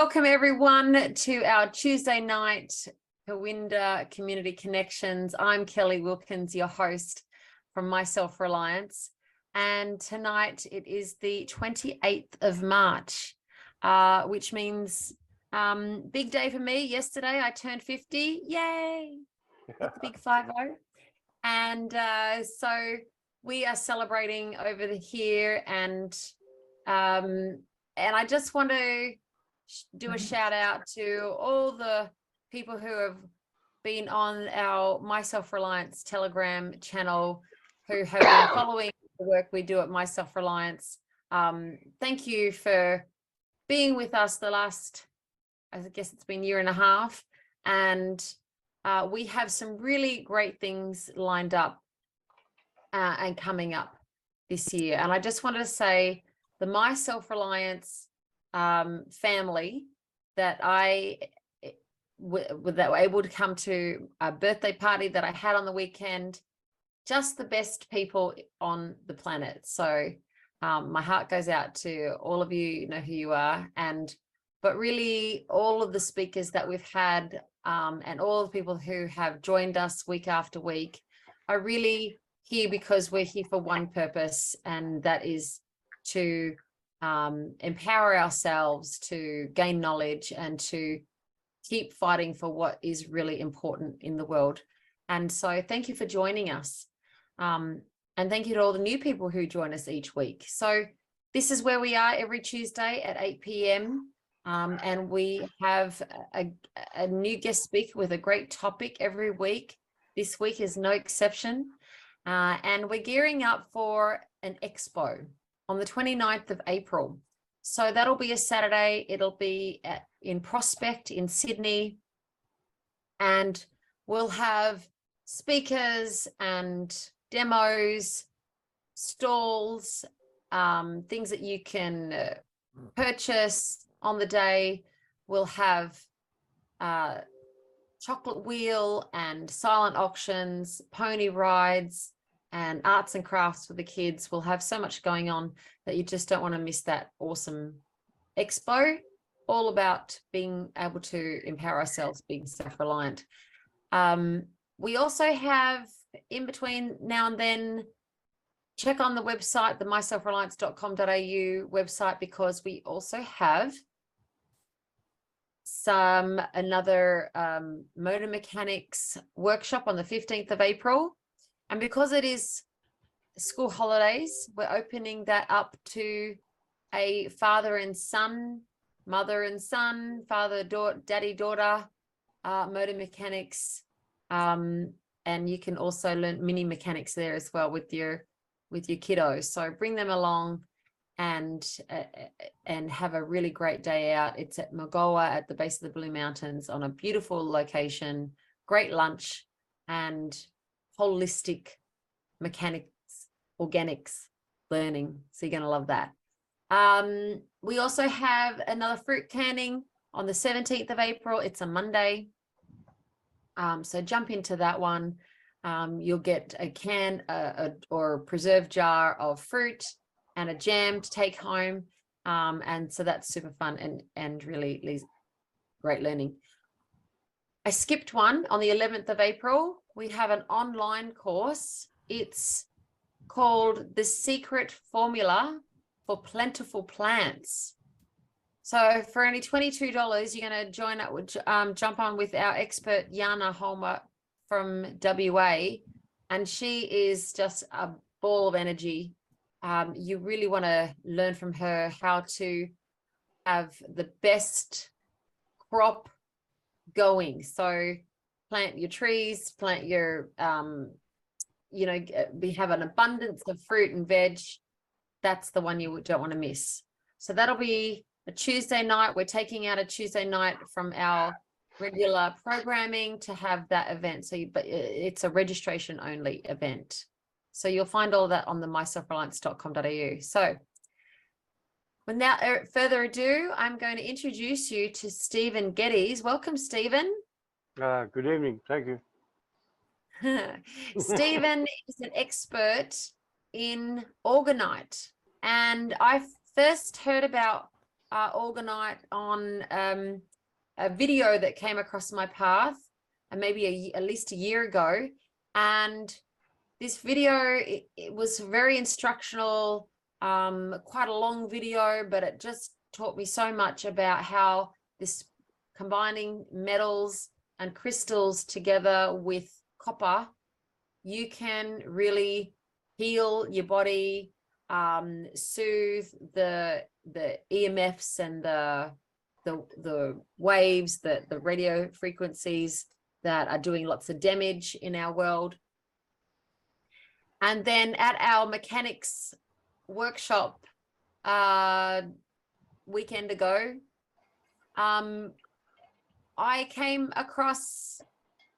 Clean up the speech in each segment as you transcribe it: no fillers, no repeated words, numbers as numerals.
Welcome everyone to our Tuesday night Kawinda Community Connections. I'm Kelly Wilkins, your host from My Self-Reliance. And tonight it is the 28th of March, which means big day for me. Yesterday I turned 50. Yay! It's a big 50. And so we are celebrating over here, and I just want to do a shout out to all the people who have been on our My Self-Reliance Telegram channel, who have been following the work we do at My Self-Reliance. Thank you for being with us the last, I guess it's been 1.5 years, and we have some really great things lined up and coming up this year. And I just wanted to say the My Self-Reliance family that that were able to come to a birthday party that I had on the weekend, just the best people on the planet. So my heart goes out to all of you. You know who you are. But really all of the speakers that we've had and all the people who have joined us week after week are really here because we're here for one purpose, and that is to empower ourselves, to gain knowledge, and to keep fighting for what is really important in the world. And so thank you for joining us. And thank you to all the new people who join us each week. So this is where we are every Tuesday at 8 p.m. And we have a new guest speaker with a great topic every week. This week is no exception. And we're gearing up for an expo on the 29th of April. So that'll be a Saturday. It'll be in Prospect in Sydney. And we'll have speakers and demos, stalls, things that you can purchase on the day. We'll have chocolate wheel and silent auctions, pony rides, and arts and crafts for the kids. We'll have so much going on that you just don't want to miss that awesome expo, all about being able to empower ourselves, being self-reliant. We also have, in between now and then, check on the website, the myselfreliance.com.au website, because we also have another motor mechanics workshop on the 15th of April. And because it is school holidays, we're opening that up to a father and son, mother and son, father, daughter, daddy, daughter, motor mechanics. And you can also learn mini mechanics there as well with your kiddos. So bring them along and have a really great day out. It's at Magoa at the base of the Blue Mountains on a beautiful location, great lunch, and holistic mechanics, organics learning. So you're going to love that. We also have another fruit canning on the 17th of April. It's a Monday. So jump into that one. You'll get a can or a preserved jar of fruit and a jam to take home. And so that's super fun and really great learning. I skipped one on the 11th of April. We have an online course. It's called The Secret Formula for Plentiful Plants. So for only $22, you're going to join up with, jump on with our expert Jana Holmer from WA, and she is just a ball of energy. You really want to learn from her how to have the best crop going. So plant your trees, plant your, we have an abundance of fruit and veg. That's the one you don't want to miss. So that'll be a Tuesday night. We're taking out a Tuesday night from our regular programming to have that event. But it's a registration only event. So you'll find all that on the myselfreliance.com.au. So without further ado, I'm going to introduce you to Stehpen Geddes. Welcome, Stehpen. Good evening. Thank you. Stehpen is an expert in Orgonite. And I first heard about Orgonite on a video that came across my path, and maybe at least a year ago. And this video, it was very instructional, quite a long video, but it just taught me so much about how this combining metals and crystals together with copper, you can really heal your body, soothe the EMFs and the waves, the radio frequencies that are doing lots of damage in our world. And then at our mechanics workshop weekend ago, I came across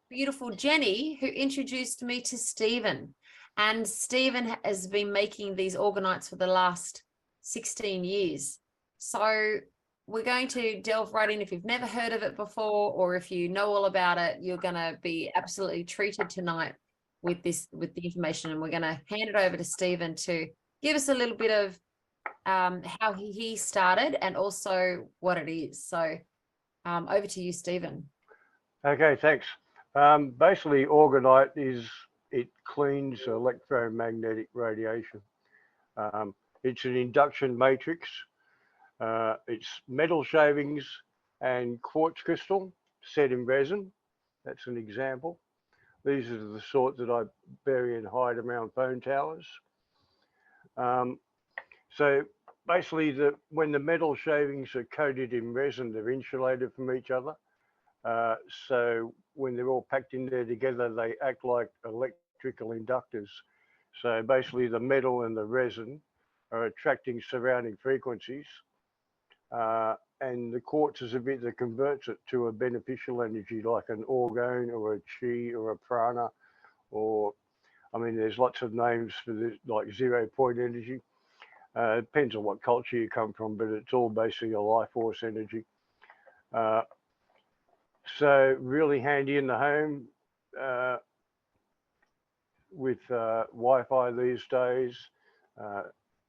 beautiful Jenny, who introduced me to Stehpen. And Stehpen has been making these Orgonites for the last 16 years. So we're going to delve right in. If you've never heard of it before, or if you know all about it, you're going to be absolutely treated tonight with the information. And we're going to hand it over to Stehpen to give us a little bit of how he started and also what it is. So over to you, Stehpen. Okay, thanks. Basically, Orgonite it cleans electromagnetic radiation. It's an induction matrix. It's metal shavings and quartz crystal set in resin. That's an example. These are the sort that I bury and hide around phone towers. So basically, when the metal shavings are coated in resin, they're insulated from each other. So when they're all packed in there together, they act like electrical inductors. So basically the metal and the resin are attracting surrounding frequencies. And the quartz is a bit that converts it to a beneficial energy, like an orgone or a chi or a prana, or, I mean, there's lots of names for this, like 0 point energy. It depends on what culture you come from, but it's all basically a life force energy. So really handy in the home with Wi-Fi these days.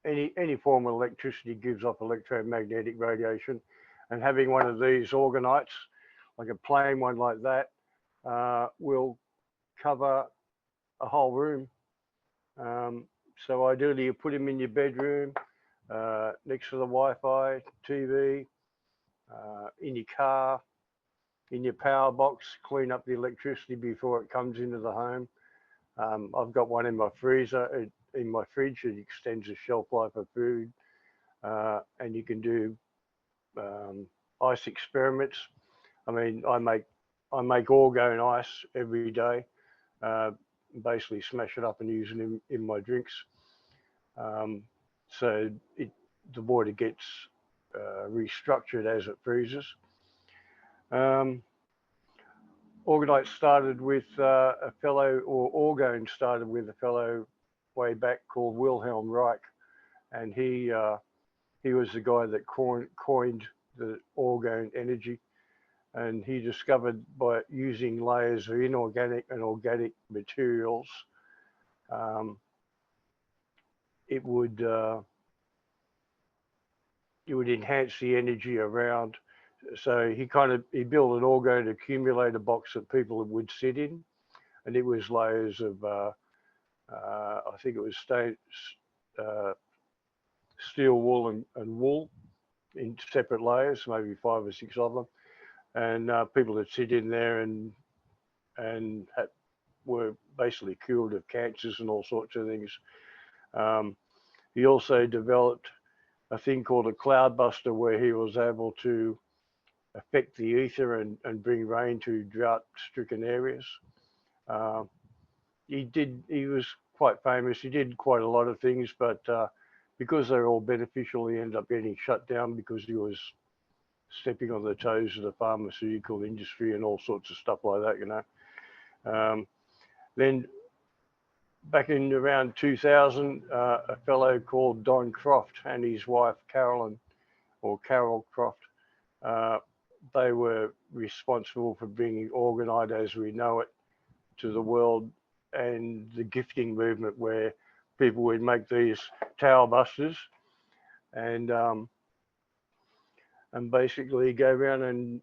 Any form of electricity gives off electromagnetic radiation, and having one of these Orgonites, like a plain one like that, will cover a whole room. So ideally, you put them in your bedroom, next to the Wi-Fi, TV, in your car, in your power box, clean up the electricity before it comes into the home. I've got one in my freezer, in my fridge. It extends the shelf life of food, and you can do ice experiments. I mean, I make orgone ice every day. Basically, smash it up and use it in my drinks. So the water gets restructured as it freezes. Orgonite started with a fellow, or orgone started with a fellow way back called Wilhelm Reich, and he was the guy that coined the orgone energy, and he discovered by using layers of inorganic and organic materials, it would enhance the energy around. So he built an orgone accumulator box that people would sit in, and it was layers of I think it was steel wool and wool in separate layers, maybe 5 or 6 of them, and people would sit in there and were basically cured of cancers and all sorts of things. He also developed a thing called a cloudbuster, where he was able to affect the ether and bring rain to drought-stricken areas. He was quite famous. He did quite a lot of things, but because they're all beneficial, he ended up getting shut down because he was stepping on the toes of the pharmaceutical industry and all sorts of stuff like that, you know. Then back in around 2000, a fellow called Don Croft and his wife Carol Croft, they were responsible for bringing Orgonite as we know it to the world, and the gifting movement, where people would make these tower busters, and and basically go around and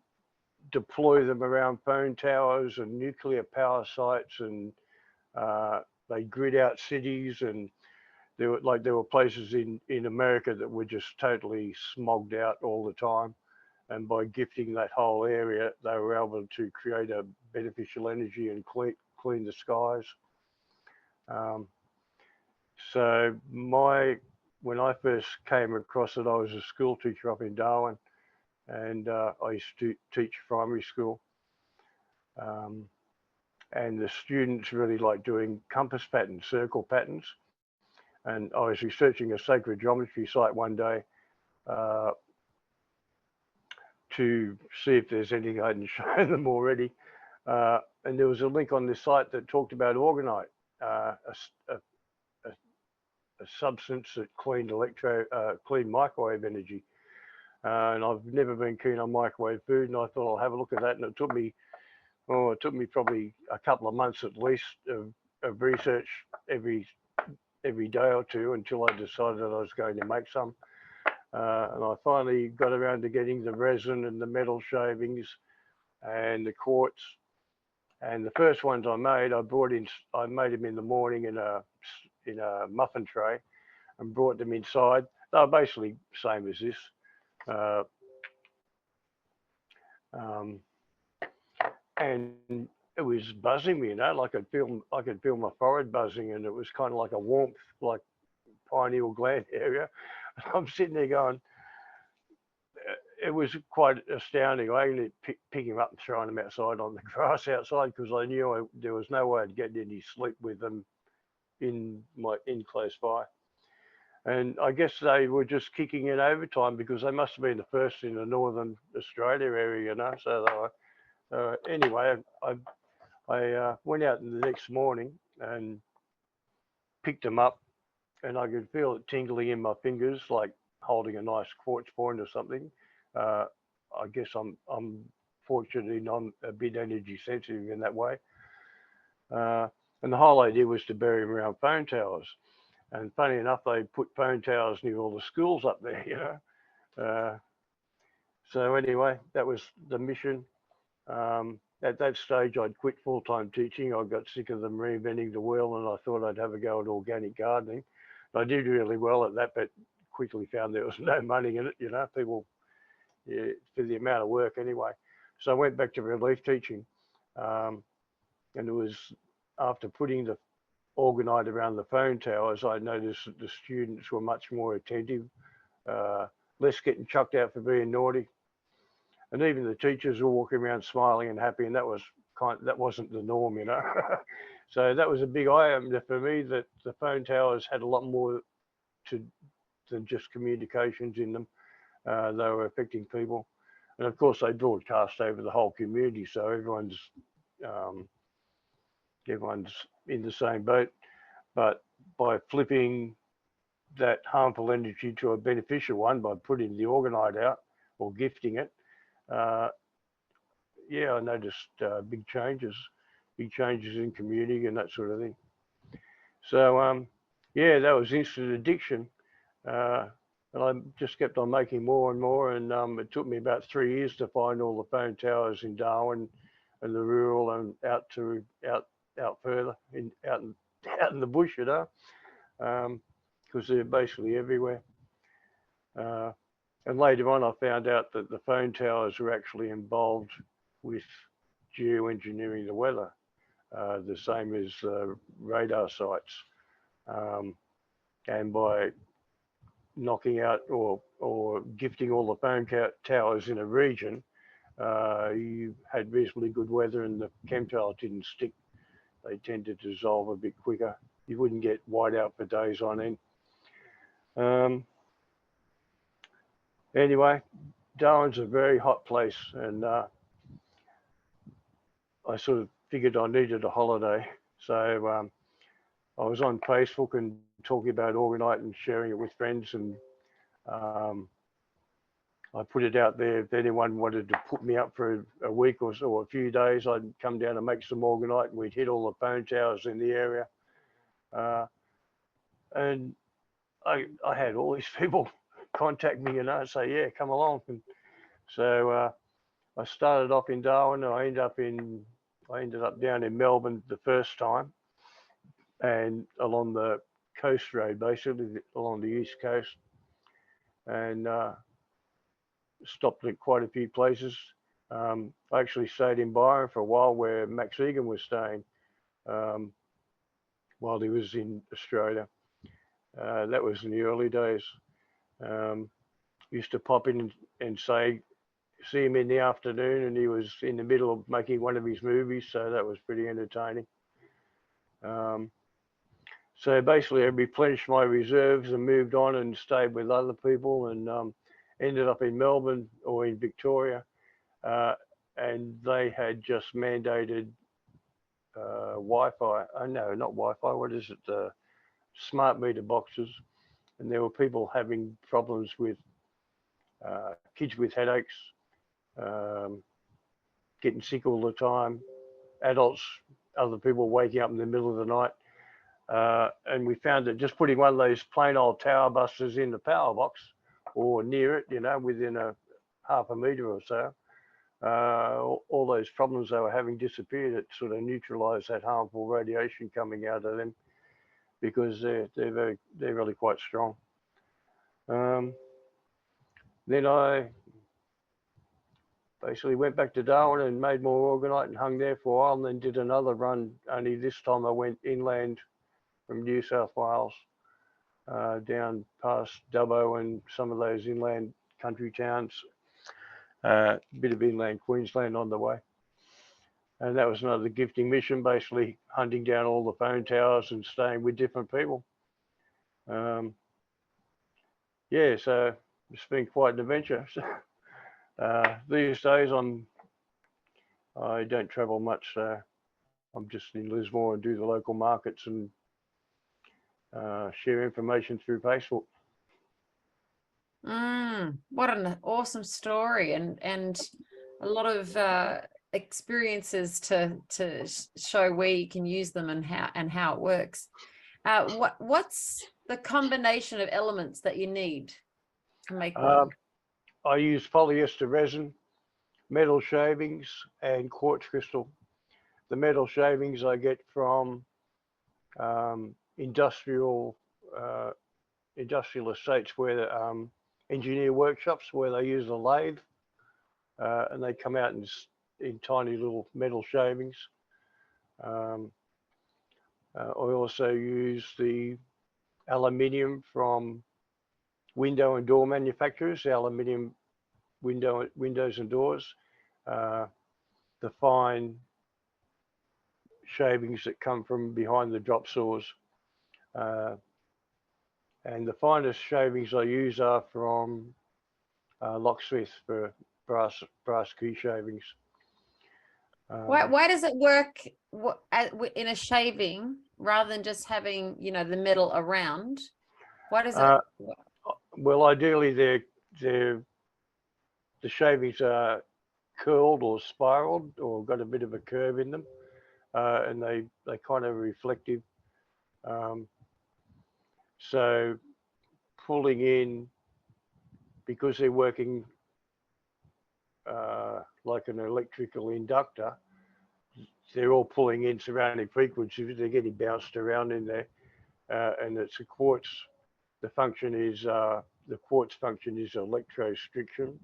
deploy them around phone towers and nuclear power sites, and they grid out cities. And there were places in America that were just totally smogged out all the time. And by gifting that whole area, they were able to create a beneficial energy and clean the skies. So when I first came across it, I was a school teacher up in Darwin, and I used to teach primary school. And the students really like doing compass patterns, circle patterns. And I was researching a sacred geometry site one day to see if there's anything I hadn't shown them already. And there was a link on this site that talked about Orgonite, a substance that cleaned cleaned microwave energy. And I've never been keen on microwave food, and I thought I'll have a look at that. And it took me probably a couple of months at least of research every day or two until I decided that I was going to make some. And I finally got around to getting the resin and the metal shavings and the quartz. And the first ones I made, I made them in the morning in a muffin tray and brought them inside. They were basically same as this. And it was buzzing me, like I could feel my forehead buzzing, and it was kind of like a warmth, like pineal gland area. I'm sitting there going, it was quite astounding. I ended up picking them up and throwing them outside on the grass outside, because I knew there was no way I'd get any sleep with them in close by. And I guess they were just kicking in overtime, because they must have been the first in the northern Australia area, So anyway, I went out the next morning and picked them up, and I could feel it tingling in my fingers, like holding a nice quartz point or something. I guess I'm fortunately not a bit energy sensitive in that way. And the whole idea was to bury them around phone towers. And funny enough, they put phone towers near all the schools up there, So anyway, that was the mission. At that stage, I'd quit full-time teaching. I got sick of them reinventing the wheel, and I thought I'd have a go at organic gardening. I did really well at that, but quickly found there was no money in it, people, for the amount of work anyway. So I went back to relief teaching. And it was after putting the Orgonite around the phone towers, I noticed that the students were much more attentive, less getting chucked out for being naughty. And even the teachers were walking around smiling and happy, and that wasn't the norm. So that was a big eye opener for me, that the phone towers had a lot more than just communications in them. They were affecting people, and of course they broadcast over the whole community, so everyone's in the same boat. But by flipping that harmful energy to a beneficial one, by putting the Orgonite out or gifting it, I noticed big changes in community and that sort of thing. So that was instant addiction, and I just kept on making more and more. And it took me about 3 years to find all the phone towers in Darwin and the rural and out further out in the bush, because they're basically everywhere. And later on, I found out that the phone towers were actually involved with geoengineering the weather, the same as radar sites. And by knocking out or gifting all the phone towers in a region, you had reasonably good weather, and the chemtrails didn't stick. They tend to dissolve a bit quicker. You wouldn't get whiteout for days on end. Anyway, Darwin's a very hot place, and I sort of figured I needed a holiday. So I was on Facebook and talking about Orgonite and sharing it with friends, and I put it out there. If anyone wanted to put me up for a week or so, or a few days, I'd come down and make some Orgonite, and we'd hit all the phone towers in the area. And I had all these people contact me, say, yeah, come along. And So I started off in Darwin, and I ended up down in Melbourne the first time, and along the coast road, basically along the east coast, and stopped at quite a few places. I actually stayed in Byron for a while, where Max Egan was staying um, while he was in Australia. That was in the early days. Um, used to pop in and see him in the afternoon, and he was in the middle of making one of his movies, so that was pretty entertaining. So basically, I replenished my reserves and moved on and stayed with other people, and ended up in Melbourne or in Victoria, and they had just mandated Wi-Fi. No, not Wi-Fi. What is it? Smart meter boxes, and there were people having problems with kids with headaches, um, getting sick all the time, adults, other people waking up in the middle of the night. And we found that just putting one of those plain old tower busters in the power box or near it, within a half a metre or so, all those problems they were having disappeared. It sort of neutralised that harmful radiation coming out of them, because they're really quite strong. Then I basically went back to Darwin and made more Orgonite and hung there for a while, and then did another run. Only this time I went inland from New South Wales, down past Dubbo and some of those inland country towns, a bit of inland Queensland on the way. And that was another gifting mission, basically hunting down all the phone towers and staying with different people. Yeah, so it's been quite an adventure. These days I don't travel much, so I'm just in Lismore and do the local markets and share information through Facebook. What an awesome story, and a lot of experiences to show where you can use them and how it works. What's the combination of elements that you need to make one? I use polyester resin, metal shavings, and quartz crystal. The metal shavings I get from industrial estates, where engineer workshops where they use a lathe, and they come out in tiny little metal shavings. I also use the aluminium from window and door manufacturers, the aluminium windows and doors, the fine shavings that come from behind the drop saws. And the finest shavings I use are from locksmith for brass key shavings. Why does it work in a shaving rather than just having, the metal around? Why does it? Well, ideally, the shavings are curled or spiraled or got a bit of a curve in them, and they kind of reflective. So pulling in, because they're working like an electrical inductor, they're all pulling in surrounding frequencies. They're getting bounced around in there, and it's a quartz. The quartz function is electrostriction.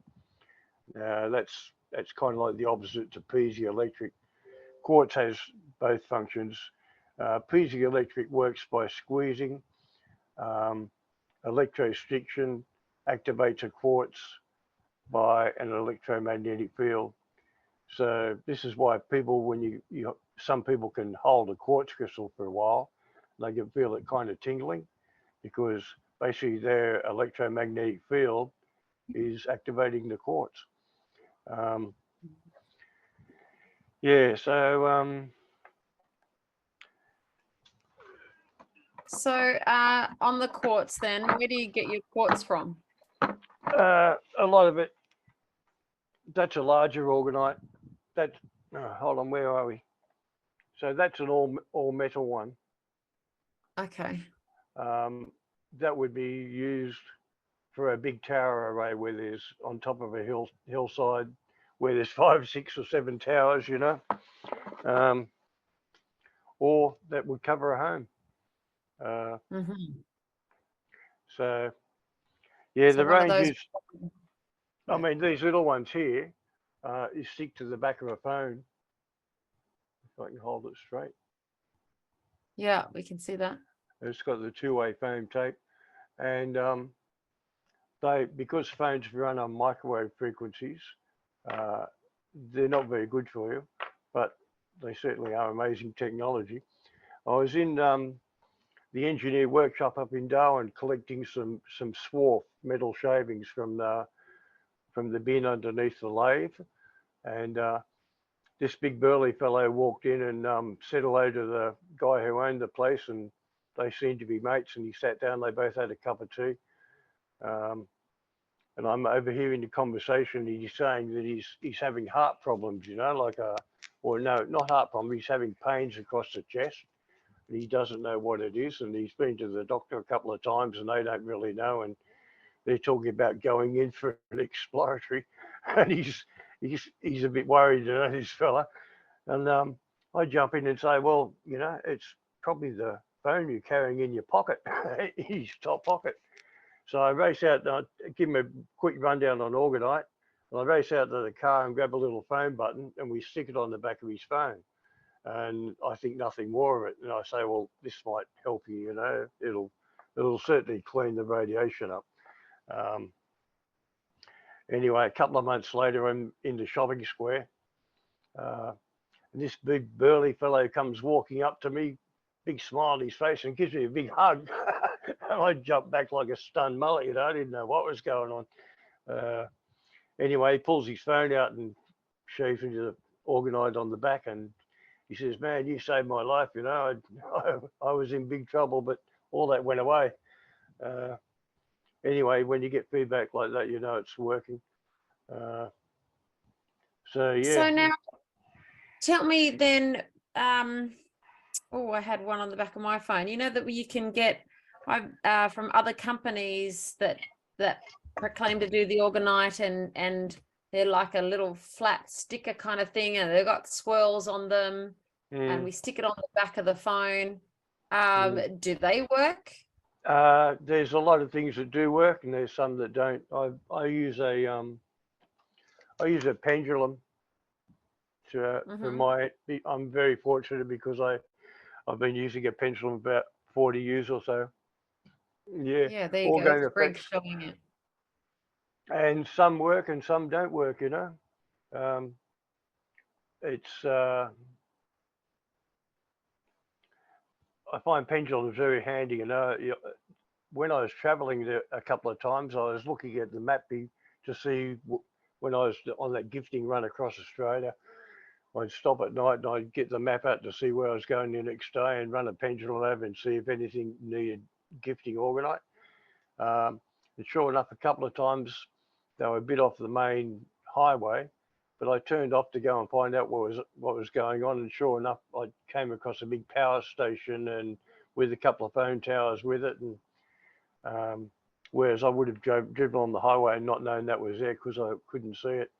That's kind of like the opposite to piezoelectric. Quartz has both functions. Piezoelectric works by squeezing. Electrostriction activates a quartz by an electromagnetic field. So this is why people, some people can hold a quartz crystal for a while, they can feel it kind of tingling, because basically their electromagnetic field is activating the quartz. Yeah, so on the quartz, then, where do you get your quartz from? a lot of it, that's a larger Orgonite. Hold on, where are we? So that's an all metal one. Okay. That would be used for a big tower array where there's on top of a hillside where there's 5, 6 or 7 towers, you know, or that would cover a home. So yeah, So the one of range those. is, I mean, these little ones here, you stick to the back of a phone. If I can hold it straight. Yeah, we can see that. It's got the two-way foam tape, and because phones run on microwave frequencies, they're not very good for you, but they certainly are amazing technology. I was in the engineer workshop up in Darwin collecting some swarf metal shavings from the bin underneath the lathe, and this big burly fellow walked in and said hello to the guy who owned the place, and they seemed to be mates, and he sat down, they both had a cup of tea. And I'm overhearing the conversation. He's saying that he's having heart problems, you know, like or no, not heart problems. He's having pains across the chest. And he doesn't know what it is, and he's been to the doctor a couple of times, and they don't really know. And they're talking about going in for an exploratory, and he's a bit worried, you know, this fella. And I jump in and say, well, you know, it's probably the phone you're carrying in your pocket, his top pocket. So I race out, I give him a quick rundown on Orgonite, and I race out to the car and grab a little phone button, and we stick it on the back of his phone. And I think nothing more of it. And I say, well, this might help you, you know, it'll certainly clean the radiation up. Anyway, a couple of months later, I'm in the shopping square, and this big burly fellow comes walking up to me, big smile on his face, and gives me a big hug. And I jumped back like a stunned mullet, you know, I didn't know what was going on. Anyway, he pulls his phone out and shows me the Orgonite on the back, and he says, man, you saved my life, you know, I was in big trouble, but all that went away. Anyway, when you get feedback like that, you know it's working. So, yeah. So now, tell me then, oh, I had one on the back of my phone. You know that you can get from other companies that proclaim to do the Orgonite, and they're like a little flat sticker kind of thing, and they've got swirls on them, and we stick it on the back of the phone. Do they work? There's a lot of things that do work, and there's some that don't. I use a pendulum for my. I'm very fortunate because I've been using a pendulum about 40 years or so. Yeah. Yeah, there you go. Greg's showing it. And some work and some don't work, you know. I find pendulums very handy, you know. When I was traveling there a couple of times, I was looking at the map to see when I was on that gifting run across Australia. I'd stop at night and I'd get the map out to see where I was going the next day and run a pendulum over and see if anything needed gifting Orgonite. And sure enough, a couple of times they were a bit off the main highway, but I turned off to go and find out what was going on. And sure enough, I came across a big power station and with a couple of phone towers with it. And whereas I would have driven on the highway and not known that was there because I couldn't see it.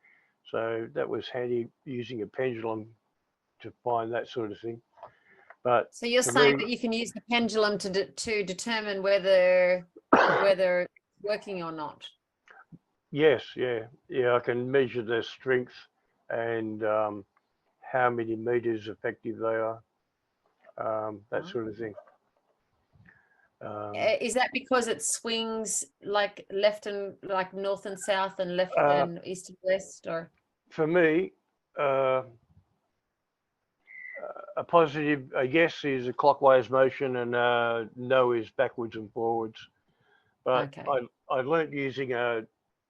So that was handy using a pendulum to find that sort of thing. But so you're saying that you can use the pendulum to determine whether it's working or not? Yes, yeah. I can measure their strength and how many meters effective they are, that sort of thing. Is that because it swings like left and like north and south and left and east and west, or? For me, a positive, a yes is a clockwise motion, and no is backwards and forwards. But okay. I learnt using a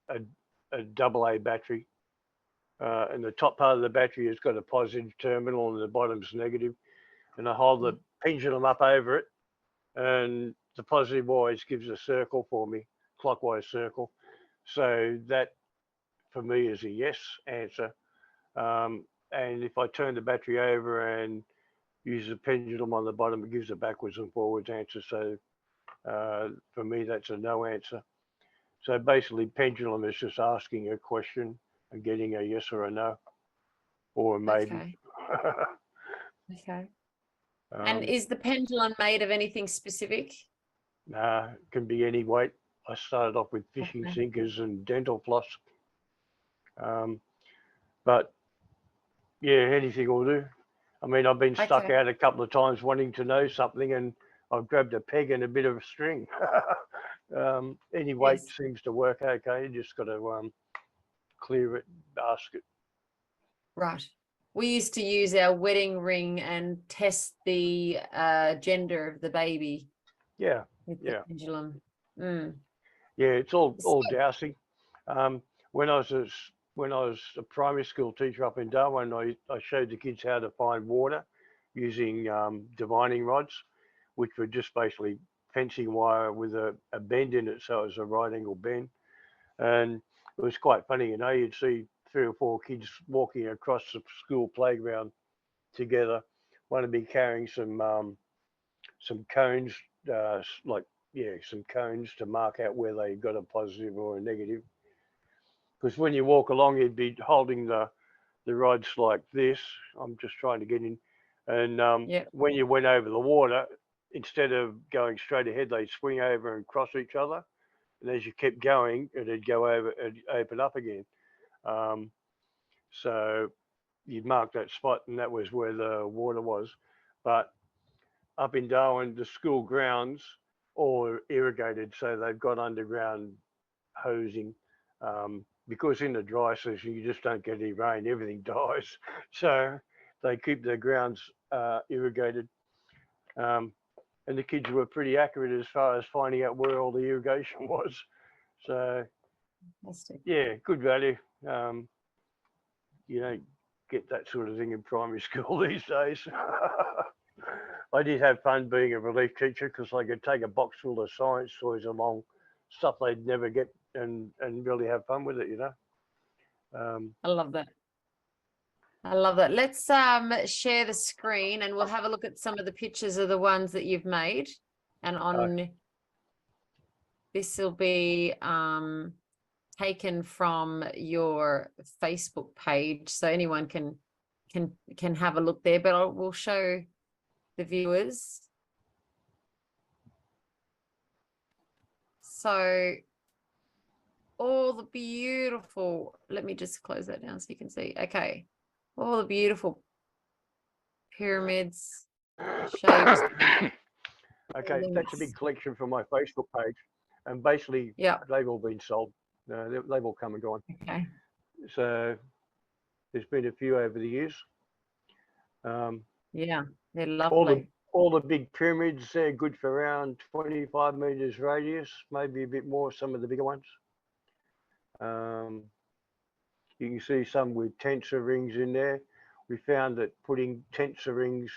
AA battery, and the top part of the battery has got a positive terminal and the bottom's negative, and I hold the pendulum up over it, and the positive always gives a circle for me, clockwise circle. So that for me is a yes answer. And if I turn the battery over and use the pendulum on the bottom, it gives a backwards and forwards answer. So for me, that's a no answer. So basically, pendulum is just asking a question and getting a yes or a no, or a maybe. Okay. Okay. And Um, is the pendulum made of anything specific? Nah, can be any weight. I started off with fishing Okay. sinkers and dental floss. But yeah, anything will do. I mean, I've been stuck Okay. out a couple of times wanting to know something, and I've grabbed a peg and a bit of string. Any weight Yes. seems to work okay. You just got to clear it, ask it. Right. We used to use our wedding ring and test the gender of the baby Yeah, with the yeah, pendulum. Mm. yeah. It's all So, dowsing. Um, when I was a primary school teacher up in Darwin, I showed the kids how to find water using divining rods, which were just basically fencing wire with a bend in it, so it was a right angle bend. And it was quite funny, you'd see 3 or 4 kids walking across the school playground together. One would be carrying some cones, some cones to mark out where they got a positive or a negative. Because when you walk along, you'd be holding the rods like this. I'm just trying to get in. And yeah. when you went over the water, instead of going straight ahead, they'd swing over and cross each other. And as you kept going, it'd go over, it'd open up again. So you'd mark that spot, and that was where the water was. But up in Darwin, the school grounds all irrigated, so they've got underground hosing. Because in the dry season, you just don't get any rain, everything dies. So they keep their grounds irrigated. And the kids were pretty accurate as far as finding out where all the irrigation was. So, Fantastic. yeah, good value. You don't get that sort of thing in primary school these days. I did have fun being a relief teacher because I could take a box full of science toys along, stuff they'd never get, and really have fun with it. I love that. I love that. Let's share the screen and we'll have a look at some of the pictures of the ones that you've made. And on this will be taken from your Facebook page, so anyone can have a look there. But we'll show the viewers. So all the beautiful. Let me just close that down so you can see. Okay, all the beautiful pyramids, shapes. Okay, that's a big collection from my Facebook page, and basically, Yeah. they've all been sold. They've all come and gone. Okay. So there's been a few over the years. Yeah, they're lovely. All the big pyramids, they're good for around 25 meters radius, maybe a bit more, some of the bigger ones. You can see some with tensor rings in there. We found that putting tensor rings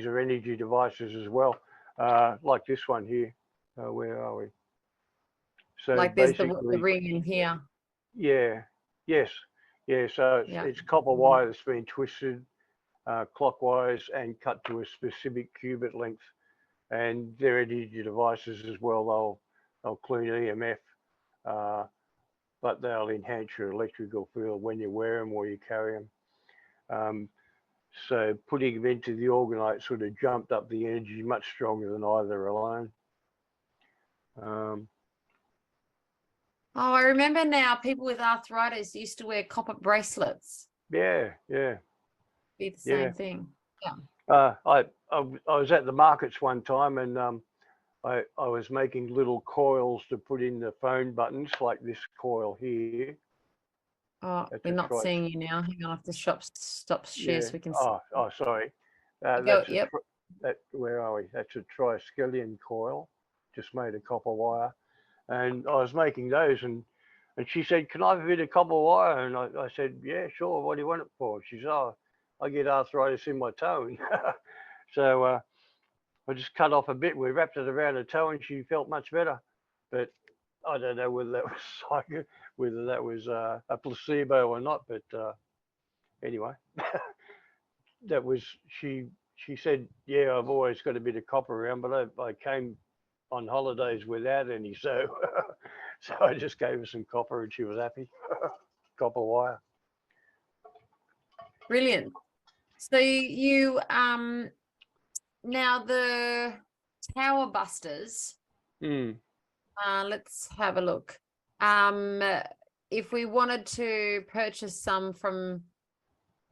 are energy devices as well, like this one here. Where are we? So Like there's the basically, ring in here. yeah, yes, yeah. So it's copper wire that's been twisted clockwise and cut to a specific cubit length, and they're energy devices as well. They'll clean EMF, but they'll enhance your electrical field when you wear them or you carry them. So putting them into the Orgonite sort of jumped up the energy much stronger than either alone. Oh, I remember now. People with arthritis used to wear copper bracelets. Yeah. Be the same thing. Yeah. I was at the markets one time, and I was making little coils to put in the phone buttons, like this coil here. Oh, we're not seeing you now. Hang on, I have to stop share so we can see. Oh, sorry. Yep. Where are we? That's a triskelion coil, just made of copper wire. And I was making those, and she said, "Can I have a bit of copper wire?" And I said, "Yeah, sure. What do you want it for?" She said, "Oh, I get arthritis in my toe." So I just cut off a bit. We wrapped it around her toe, and she felt much better. But I don't know whether that was whether that was a placebo or not. But anyway, that was she. She said, "Yeah, I've always got a bit of copper around, but I came on holidays without any, so So I just gave her some copper and she was happy. Copper wire. Brilliant. So you now the tower busters, let's have a look. If we wanted to purchase some from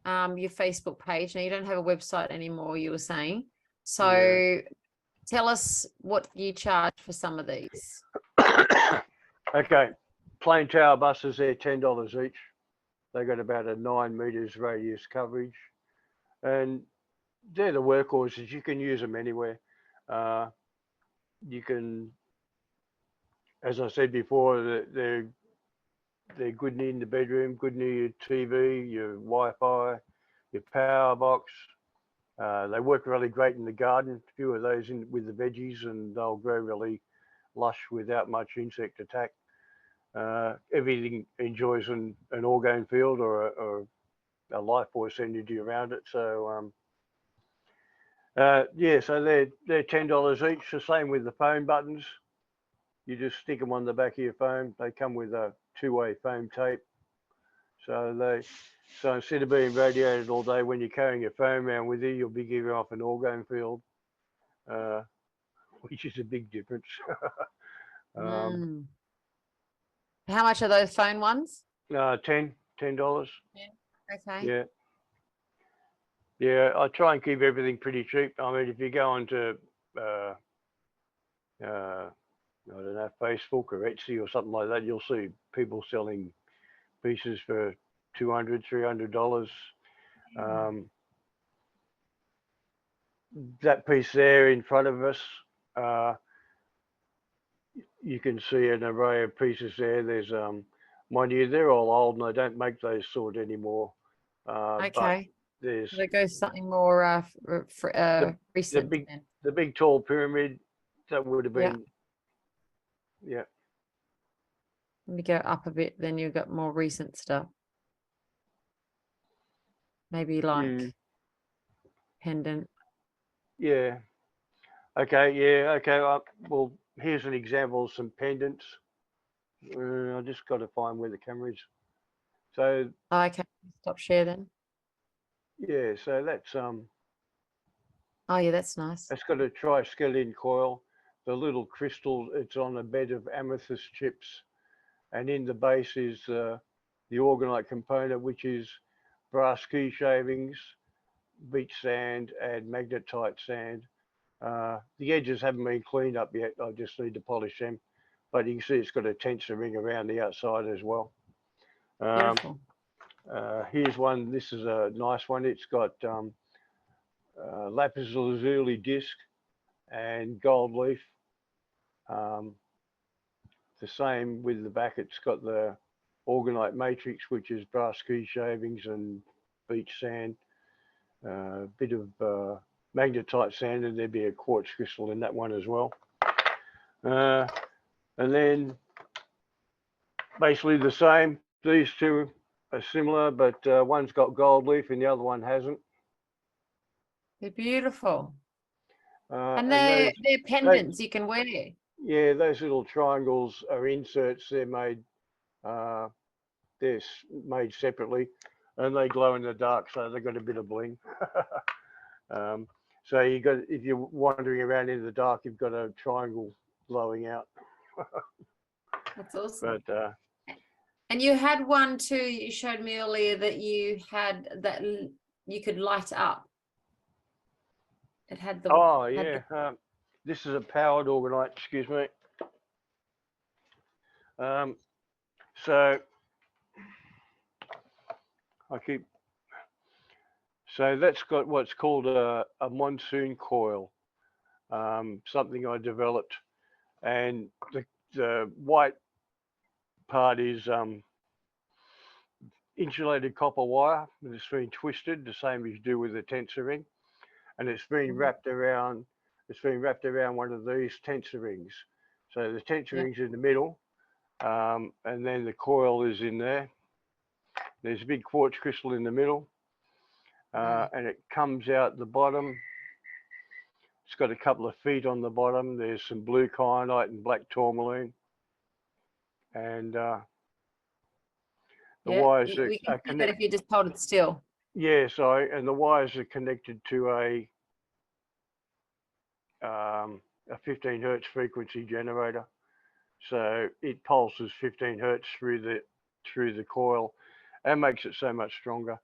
your Facebook page, now you don't have a website anymore, you were saying. So Yeah. tell us what you charge for some of these. Okay, plain tower busters, they're $10 each. They got about a 9 meters radius coverage, and they're the workhorses. You can use them anywhere. You can, as I said before, they're good in the bedroom, good near your TV, your Wi-Fi, your power box. They work really great in the garden. A few of those in with the veggies, and they'll grow really lush without much insect attack. Everything enjoys an orgone field or a life force energy around it. So yeah, so they're $10 each. The same with the phone buttons. You just stick them on the back of your phone. They come with a two-way foam tape. So instead of being radiated all day, when you're carrying your phone around with you, you'll be giving off an orgone field, which is a big difference. How much are those phone ones? $10. Okay. Yeah. Yeah, I try and keep everything pretty cheap. I mean, if you go onto, I don't know, Facebook or Etsy or something like that, you'll see people selling pieces for $200, $300. That piece there in front of us, you can see an array of pieces there. There's, mind you, they're all old and they don't make those sort anymore. Okay. But there's so there goes something more recent. the big tall pyramid that would have been, yeah. Let me go up a bit, then you've got more recent stuff. Maybe like pendant. Yeah. Okay. Yeah. Okay. Well, here's an example of some pendants. I just got to find where the camera is. So. Okay. Stop share then. Yeah. So that's Oh yeah, that's nice. It's got a triskelion coil. The little crystal. It's on a bed of amethyst chips, and in the base is the orgonite component, which is brass key shavings, beach sand, and magnetite sand. The edges haven't been cleaned up yet. I just need to polish them. But you can see it's got a tensor ring around the outside as well. Beautiful. Here's one. This is a nice one. It's got lapis lazuli disc and gold leaf. The same with the back. It's got the orgonite matrix, which is brass key shavings and beach sand. A bit of magnetite sand, and there'd be a quartz crystal in that one as well. And then basically the same. These two are similar, but one's got gold leaf and the other one hasn't. They're beautiful. And they're pendants you can wear. Yeah, those little triangles are inserts. They're made separately, and they glow in the dark, so they've got a bit of bling. So if you're wandering around in the dark, you've got a triangle glowing out. That's awesome. But and you had one too. You showed me earlier that you had that you could light up. It had the. Oh yeah. This is a powered orgonite. Excuse me. So that's got what's called a monsoon coil, something I developed, and the white part is insulated copper wire, and it's been twisted the same as you do with the tensor ring, and it's been wrapped around. It's been wrapped around one of these tensor rings. So the tensor ring's in the middle, and then the coil is in there. There's a big quartz crystal in the middle. And it comes out the bottom. It's got a couple of feet on the bottom. There's some blue kyanite and black tourmaline. and the Yeah, wires we can are see that if you just hold it still. Yeah, sorry, and the wires are connected to a 15 hertz frequency generator, so it pulses 15 hertz through the coil, and makes it so much stronger.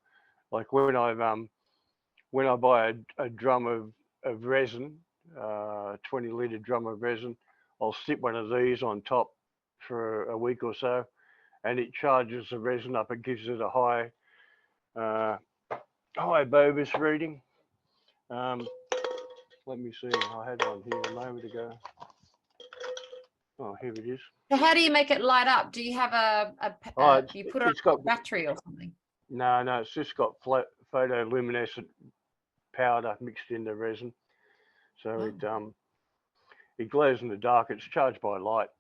Like when I buy a drum of resin, 20-litre drum of resin, I'll stick one of these on top for a week or so, and it charges the resin up. It gives it a high Bobus reading. Let me see. I had one here a moment ago. Oh, here it is. So how do you make it light up? Do you have you put it on a battery or something? No, it's just got photoluminescent powder mixed in the resin, so it glows in the dark. It's charged by light,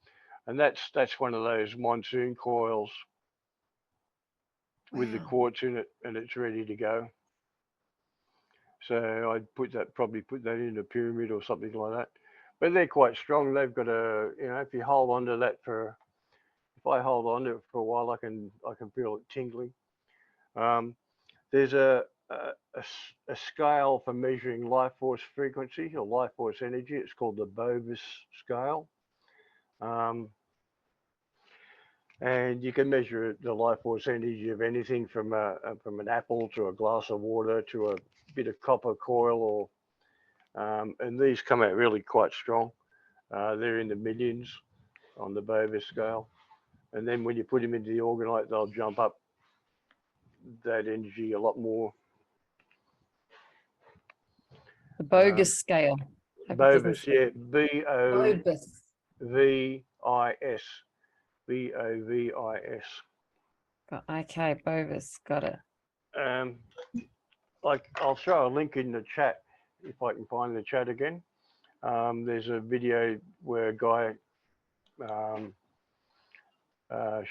and that's one of those monsoon coils with the quartz in it, and it's ready to go. So I'd probably put that in a pyramid or something like that. But they're quite strong. They've got if you hold on to that if I hold on to it for a while, I can feel it tingling. There's a scale for measuring life force frequency or life force energy. It's called the Bobus scale. And you can measure the life force energy of anything from an apple to a glass of water to a bit of copper coil, and these come out really quite strong. They're in the millions on the Bobus scale, and then when you put them into the Orgonite, they'll jump up that energy a lot more. The bogus scale. Bobus, yeah, Bobus. V-I-S. B-O-V-I-S. Okay, Bobus, got it. Like I'll throw a link in the chat if I can find the chat again. There's a video where a guy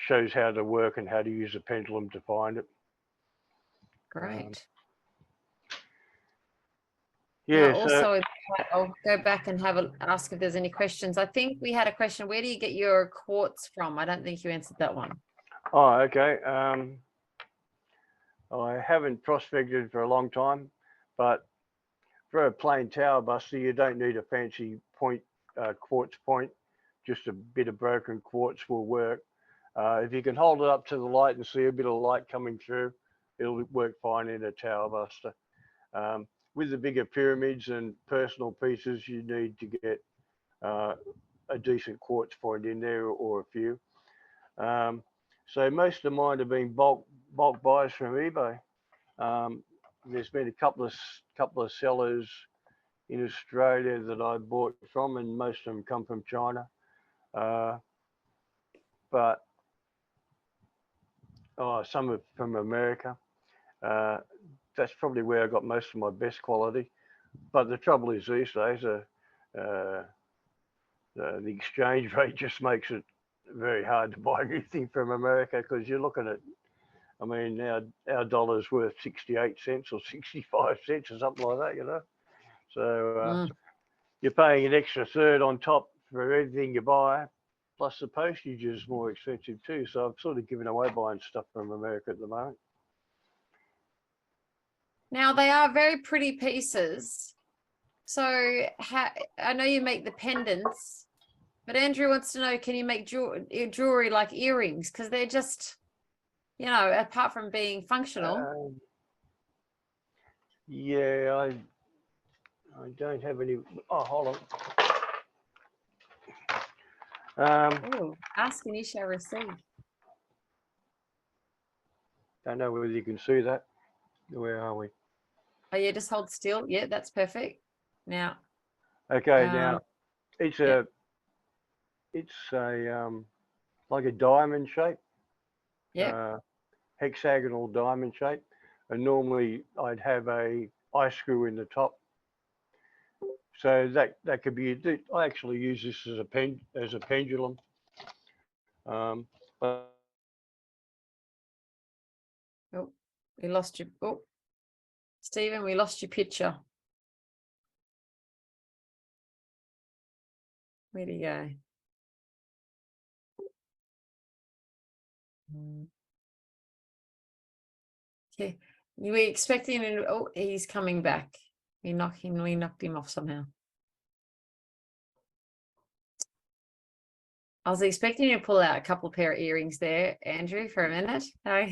shows how to work and how to use a pendulum to find it. Great. Yeah. Now also, I'll go back and ask if there's any questions. I think we had a question. Where do you get your quartz from? I don't think you answered that one. Oh, okay. I haven't prospected for a long time, but for a plain tower buster, you don't need a fancy quartz point. Just a bit of broken quartz will work. If you can hold it up to the light and see a bit of light coming through, it'll work fine in a tower buster. With the bigger pyramids and personal pieces, you need to get a decent quartz point in there or a few. So most of mine have been bulk buys from eBay. There's been a couple of sellers in Australia that I bought from, and most of them come from China. But some are from America. That's probably where I got most of my best quality. But the trouble is these days, the exchange rate just makes it very hard to buy anything from America, because you're looking at, I mean, our dollar's worth 68 cents or 65 cents or something like that, you know. So you're paying an extra third on top for everything you buy, plus the postage is more expensive too. So I've sort of given away buying stuff from America at the moment. Now they are very pretty pieces. So I know you make the pendants, but Andrew wants to know, can you make jewelry like earrings? Because they're just, you know, apart from being functional. Yeah, I don't have any. Oh, hold on. Ask and you shall receive. Don't know whether you can see that. Where are we? Oh yeah, just hold still. Yeah, that's perfect. Now. Okay, now it's a like a diamond shape. Yeah. Hexagonal diamond shape, and normally I'd have a eye screw in the top. So that could be. I actually use this as a pendulum. But We lost you. Oh, Stephen, we lost your picture. Where'd he go? Yeah, you were expecting him. Oh, he's coming back. We knocked him off somehow. I was expecting you to pull out a couple of pair of earrings there, Andrew, for a minute. No.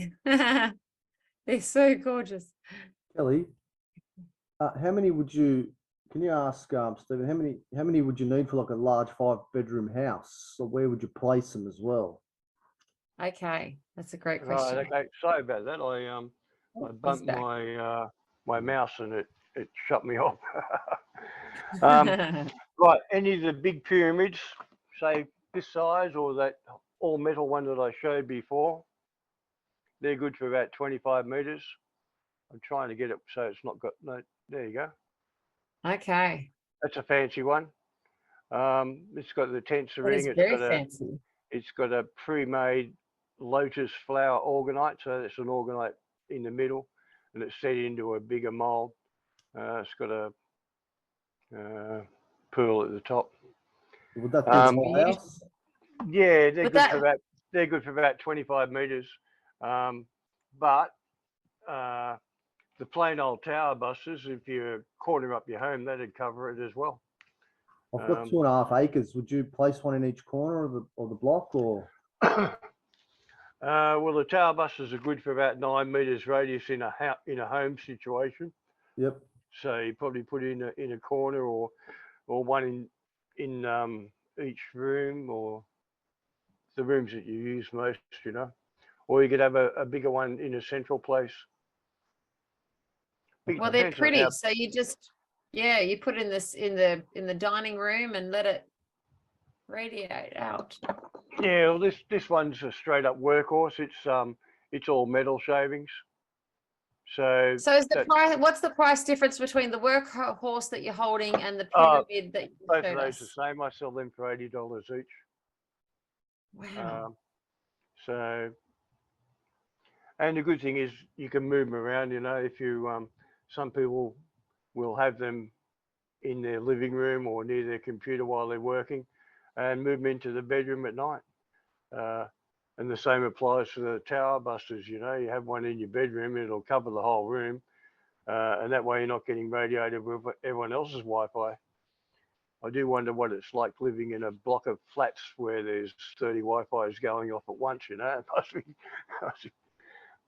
They're so gorgeous. Kelly, how many would you? Can you ask Stephen how many would you need for like a large 5-bedroom house? Or where would you place them as well? Okay, that's a great Right, question. okay. Sorry about that. I He's bumped back. my mouse and it shut me off. Right, any of the big pyramids, say this size or that all metal one that I showed before, they're good for about 25 meters. I'm trying to get it so it's not got no. There you go. Okay, That's a fancy one. It's got the tensor that is ring. very fancy. It's got a pre-made lotus flower orgonite, so it's an orgonite in the middle, and it's set into a bigger mold. It's got a pearl at the top. Would that be the house? Yeah, they're But good for about 25 meters. But the plain old tower busters, if you corner up your home, that'd cover it as well. I've got 2.5 acres. Would you place one in each corner of the block, or? Well, the tower busters are good for about 9 meters radius in a home situation. Yep. So you probably put in a corner or one in each room, or the rooms that you use most, you know. Or you could have a bigger one in a central place. Well, they're pretty. So you just, yeah, you put in this in the dining room and let it radiate out. Yeah, well, this one's a straight up workhorse. It's all metal shavings. So is the price? What's the price difference between the workhorse that you're holding and the pyramid that you both showed of those us? the same. I sell them for $80 each. Wow. So, and the good thing is you can move them around. You know, if you some people will have them in their living room or near their computer while they're working, and move them into the bedroom at night. And the same applies to the tower busters. You know, you have one in your bedroom, it'll cover the whole room, and that way you're not getting radiated with everyone else's Wi-Fi. I do wonder what it's like living in a block of flats where there's 30 Wi-Fi's going off at once. You know, it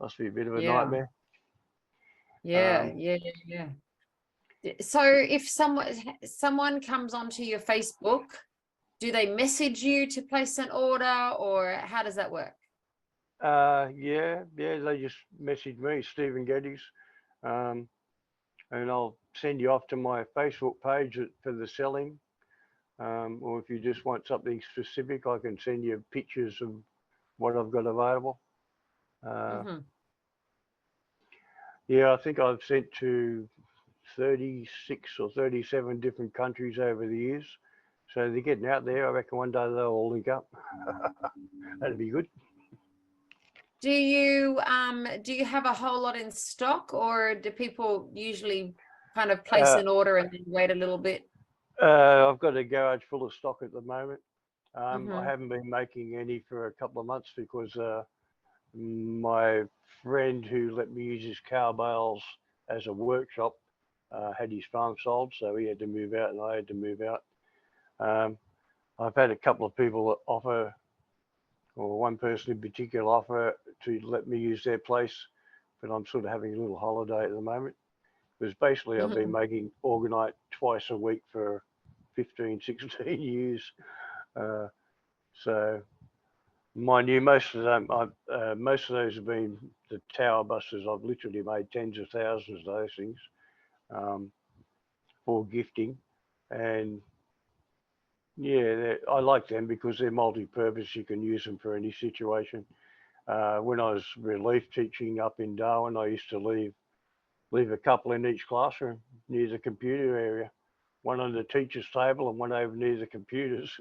must be a bit of a nightmare. Yeah. So if someone comes onto your Facebook, do they message you to place an order, or how does that work? Yeah, they just message me, Stehpen Geddes, and I'll send you off to my Facebook page for the selling. Or if you just want something specific, I can send you pictures of what I've got available. Yeah, I think I've sent to 36 or 37 different countries over the years. So they're getting out there. I reckon one day they'll all link up. That'd be good. Do you have a whole lot in stock, or do people usually kind of place an order and then wait a little bit? I've got a garage full of stock at the moment. I haven't been making any for a couple of months because my friend who let me use his cow bales as a workshop had his farm sold, so he had to move out and I had to move out. I've had a couple of people offer, or one person in particular offer to let me use their place, but I'm sort of having a little holiday at the moment. Because basically I've been making Orgonite twice a week for 15, 16 years. So mind you, most of those have been the tower busters. I've literally made tens of thousands of those things for gifting. And yeah, I like them because they're multi-purpose. You can use them for any situation. When I was relief teaching up in Darwin, I used to leave a couple in each classroom near the computer area, one on the teacher's table and one over near the computers.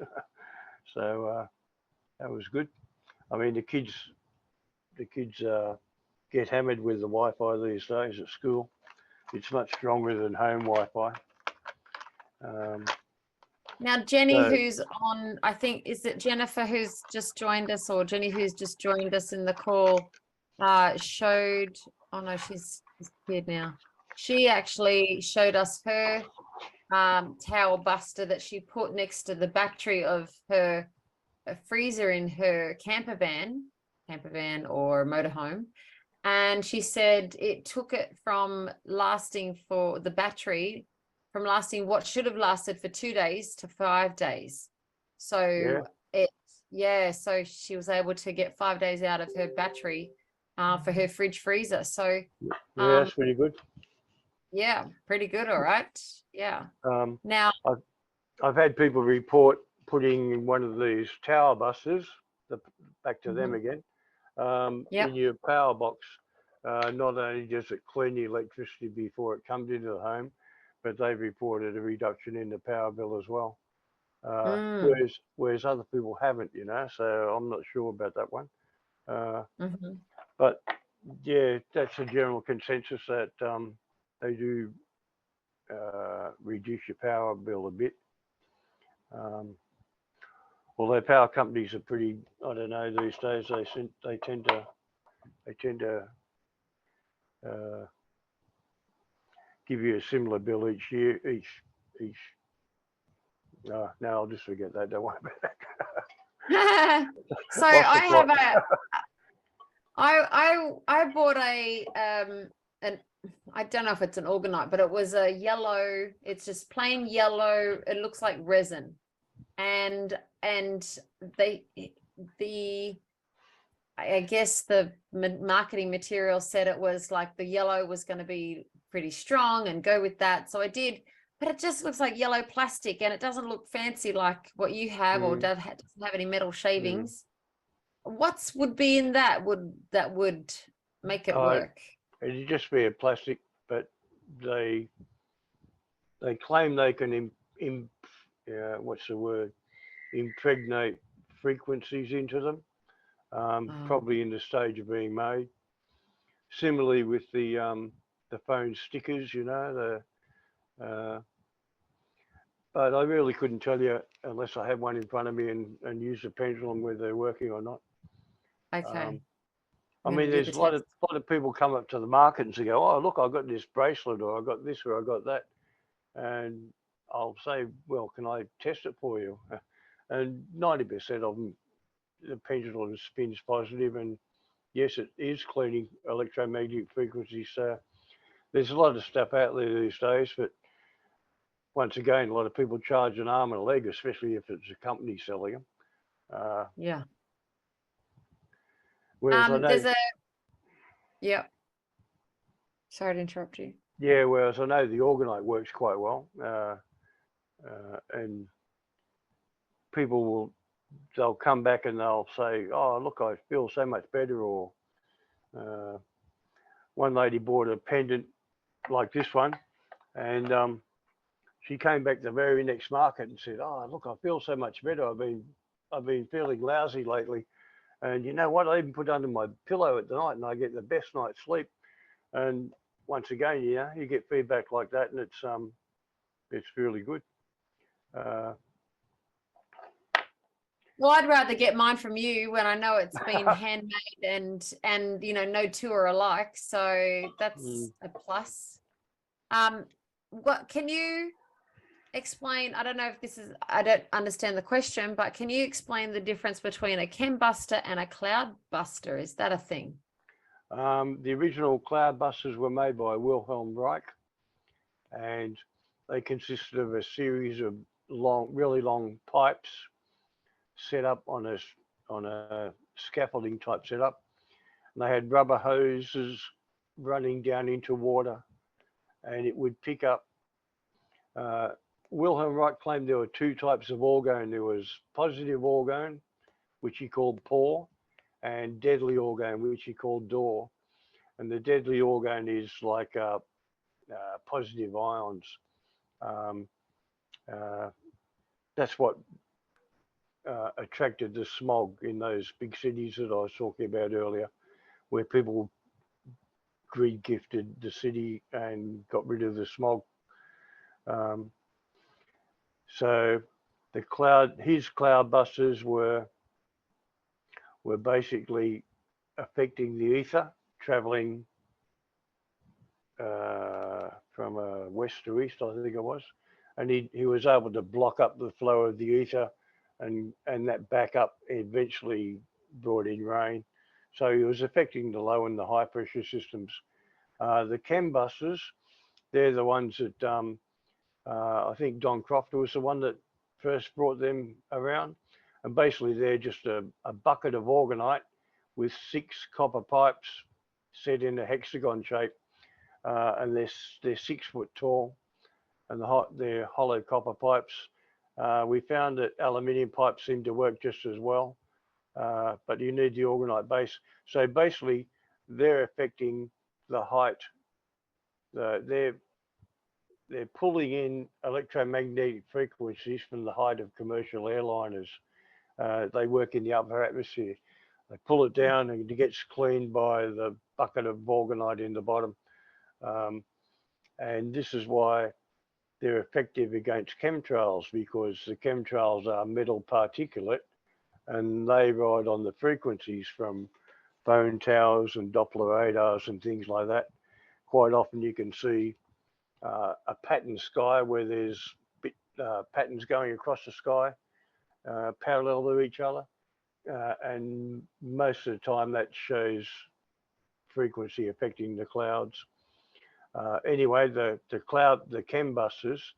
So that was good. I mean, the kids get hammered with the Wi-Fi these days at school. It's much stronger than home Wi-Fi. Now, Jenny, So- who's on, I think, is it Jennifer who's just joined us, or Jenny who's just joined us in the call, showed, oh no, she's disappeared now. She actually showed us her towel buster that she put next to the battery of her freezer in her camper van or motorhome. And she said it took it from lasting for the battery, from lasting what should have lasted for 2 days to 5 days. So so she was able to get 5 days out of her battery for her fridge freezer. So yeah, that's pretty good. yeah, pretty good. All right. Yeah. Now, I've had people report putting one of these tower busters, back to them again, in your power box. Not only does it clean the electricity before it comes into the home, but they've reported a reduction in the power bill as well. Whereas other people haven't, so I'm not sure about that one. But yeah, that's a general consensus that they do reduce your power bill a bit. Although power companies are pretty, I don't know, these days they tend to give you a similar bill each year. No, I'll just forget that. Don't worry about that. So I have I bought an I don't know if it's an Orgonite, but it was a yellow. It's just plain yellow. It looks like resin, and I guess the marketing material said it was like the yellow was going to be pretty strong and go with that. So I did, but it just looks like yellow plastic, and it doesn't look fancy like what you have, or doesn't have any metal shavings. What would be in that would make it work? It'd just be a plastic, but they claim they can impregnate frequencies into them, probably in the stage of being made. Similarly with the phone stickers, but I really couldn't tell you unless I had one in front of me and use the pendulum whether they're working or not. Okay. I mean, there's a lot of people come up to the market and say, "Oh, look, I got this bracelet, or I got this, or I got that," and I'll say, "Well, can I test it for you?" And 90% of them, the pendulum spins positive, and yes, it is cleaning electromagnetic frequencies. So there's a lot of stuff out there these days, but once again, a lot of people charge an arm and a leg, especially if it's a company selling them. Yeah. Whereas I know, Sorry to interrupt you. Yeah, whereas I know the Orgonite works quite well, and they'll come back and they'll say, "Oh, look, I feel so much better." Or one lady bought a pendant like this one, and she came back the very next market and said, "Oh, look, I feel so much better. I've been feeling lousy lately, and you know what? I even put under my pillow at the night, and I get the best night's sleep." And once again, you get feedback like that, and it's really good. Well, I'd rather get mine from you when I know it's been handmade and no two are alike. So that's a plus. What can you explain? I don't know if I don't understand the question, but can you explain the difference between a chem buster and a cloud buster? Is that a thing? The original cloud busters were made by Wilhelm Reich, and they consisted of a series of really long pipes set up on a scaffolding type setup. And they had rubber hoses running down into water, and it would pick up. Wilhelm Reich claimed there were two types of orgone. There was positive orgone, which he called pour, and deadly orgone, which he called door. And the deadly orgone is like positive ions. That's what attracted the smog in those big cities that I was talking about earlier, where people greed gifted the city and got rid of the smog. So his cloud busters were basically affecting the ether, traveling from west to east, I think it was, and he was able to block up the flow of the ether, and that backup eventually brought in rain. So he was affecting the low and the high pressure systems. The chem busters, they're the ones that I think Don Crofter was the one that first brought them around, and basically they're just a bucket of Orgonite with 6 copper pipes set in a hexagon shape, and they're 6 foot tall, and they're hollow copper pipes. We found that aluminium pipes seem to work just as well, but you need the Orgonite base. So basically, they're affecting the height. They're pulling in electromagnetic frequencies from the height of commercial airliners. They work in the upper atmosphere. They pull it down and it gets cleaned by the bucket of Orgonite in the bottom. And this is why they're effective against chemtrails, because the chemtrails are metal particulate and they ride on the frequencies from phone towers and Doppler radars and things like that. Quite often you can see a patterned sky where there's patterns going across the sky parallel to each other, and most of the time that shows frequency affecting the clouds. Anyway, the chem busters,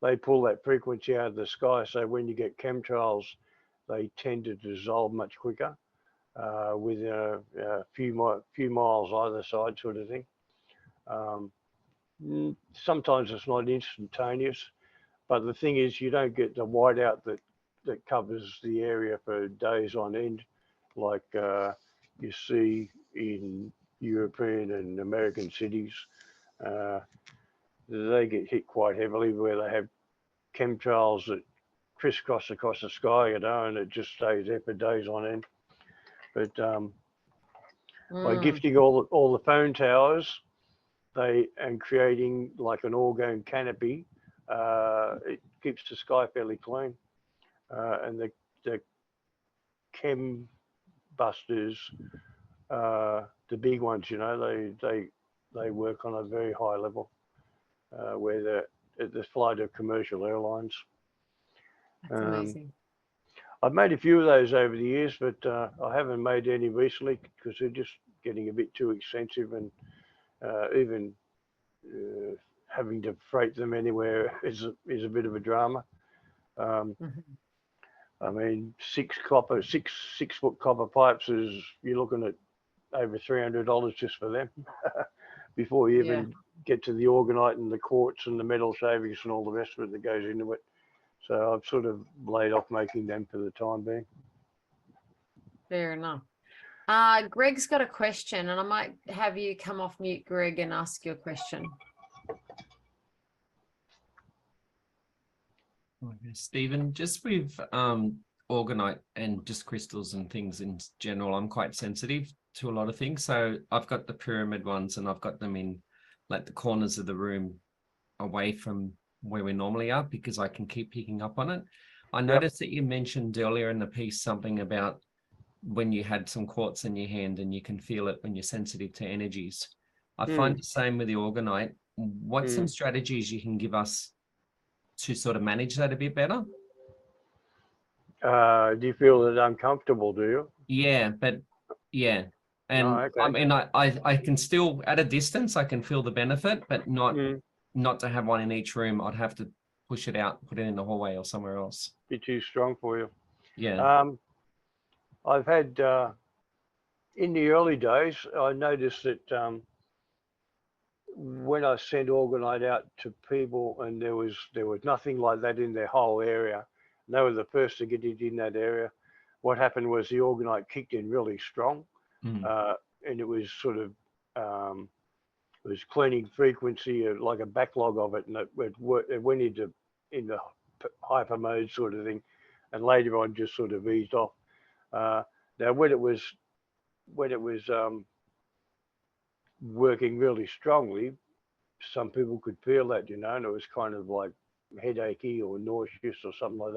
they pull that frequency out of the sky, so when you get chemtrails, they tend to dissolve much quicker within a few miles either side, sort of thing. Sometimes it's not instantaneous, but the thing is you don't get the whiteout that covers the area for days on end, like you see in European and American cities. They get hit quite heavily where they have chemtrails that crisscross across the sky, and it just stays there for days on end. But by gifting all the phone towers, and creating like an orgone canopy, it keeps the sky fairly clean. And the chem busters, the big ones, they work on a very high level, where the flight of commercial airlines. That's amazing. I've made a few of those over the years, but I haven't made any recently because they're just getting a bit too expensive, and even having to freight them anywhere is a bit of a drama. I mean, 6 foot copper pipes you're looking at over $300 just for them before you even get to the Orgonite and the quartz and the metal shavings and all the rest of it that goes into it. So I've sort of laid off making them for the time being. Fair enough. Greg's got a question, and I might have you come off mute, Greg, and ask your question. Okay, Stephen, just with Orgonite and just crystals and things in general, I'm quite sensitive to a lot of things. So I've got the pyramid ones, and I've got them in like the corners of the room away from where we normally are, because I can keep picking up on it. I noticed that you mentioned earlier in the piece something about when you had some quartz in your hand and you can feel it when you're sensitive to energies. I find the same with the Orgonite. What's some strategies you can give us to sort of manage that a bit better? Do you feel that uncomfortable, do you? Yeah, but yeah. And okay. I mean, I can still, at a distance, I can feel the benefit, but not to have one in each room. I'd have to push it out, put it in the hallway or somewhere else. Be too strong for you. Yeah. I've had, in the early days, I noticed that when I sent Orgonite out to people and there was nothing like that in their whole area, and they were the first to get it in that area, what happened was the Orgonite kicked in really strong, and it was sort of, it was cleaning frequency, like a backlog of it, and it went into hyper mode sort of thing, and later on just sort of eased off. Now when it was working really strongly, some people could feel that, and it was kind of like headachy or nauseous or something like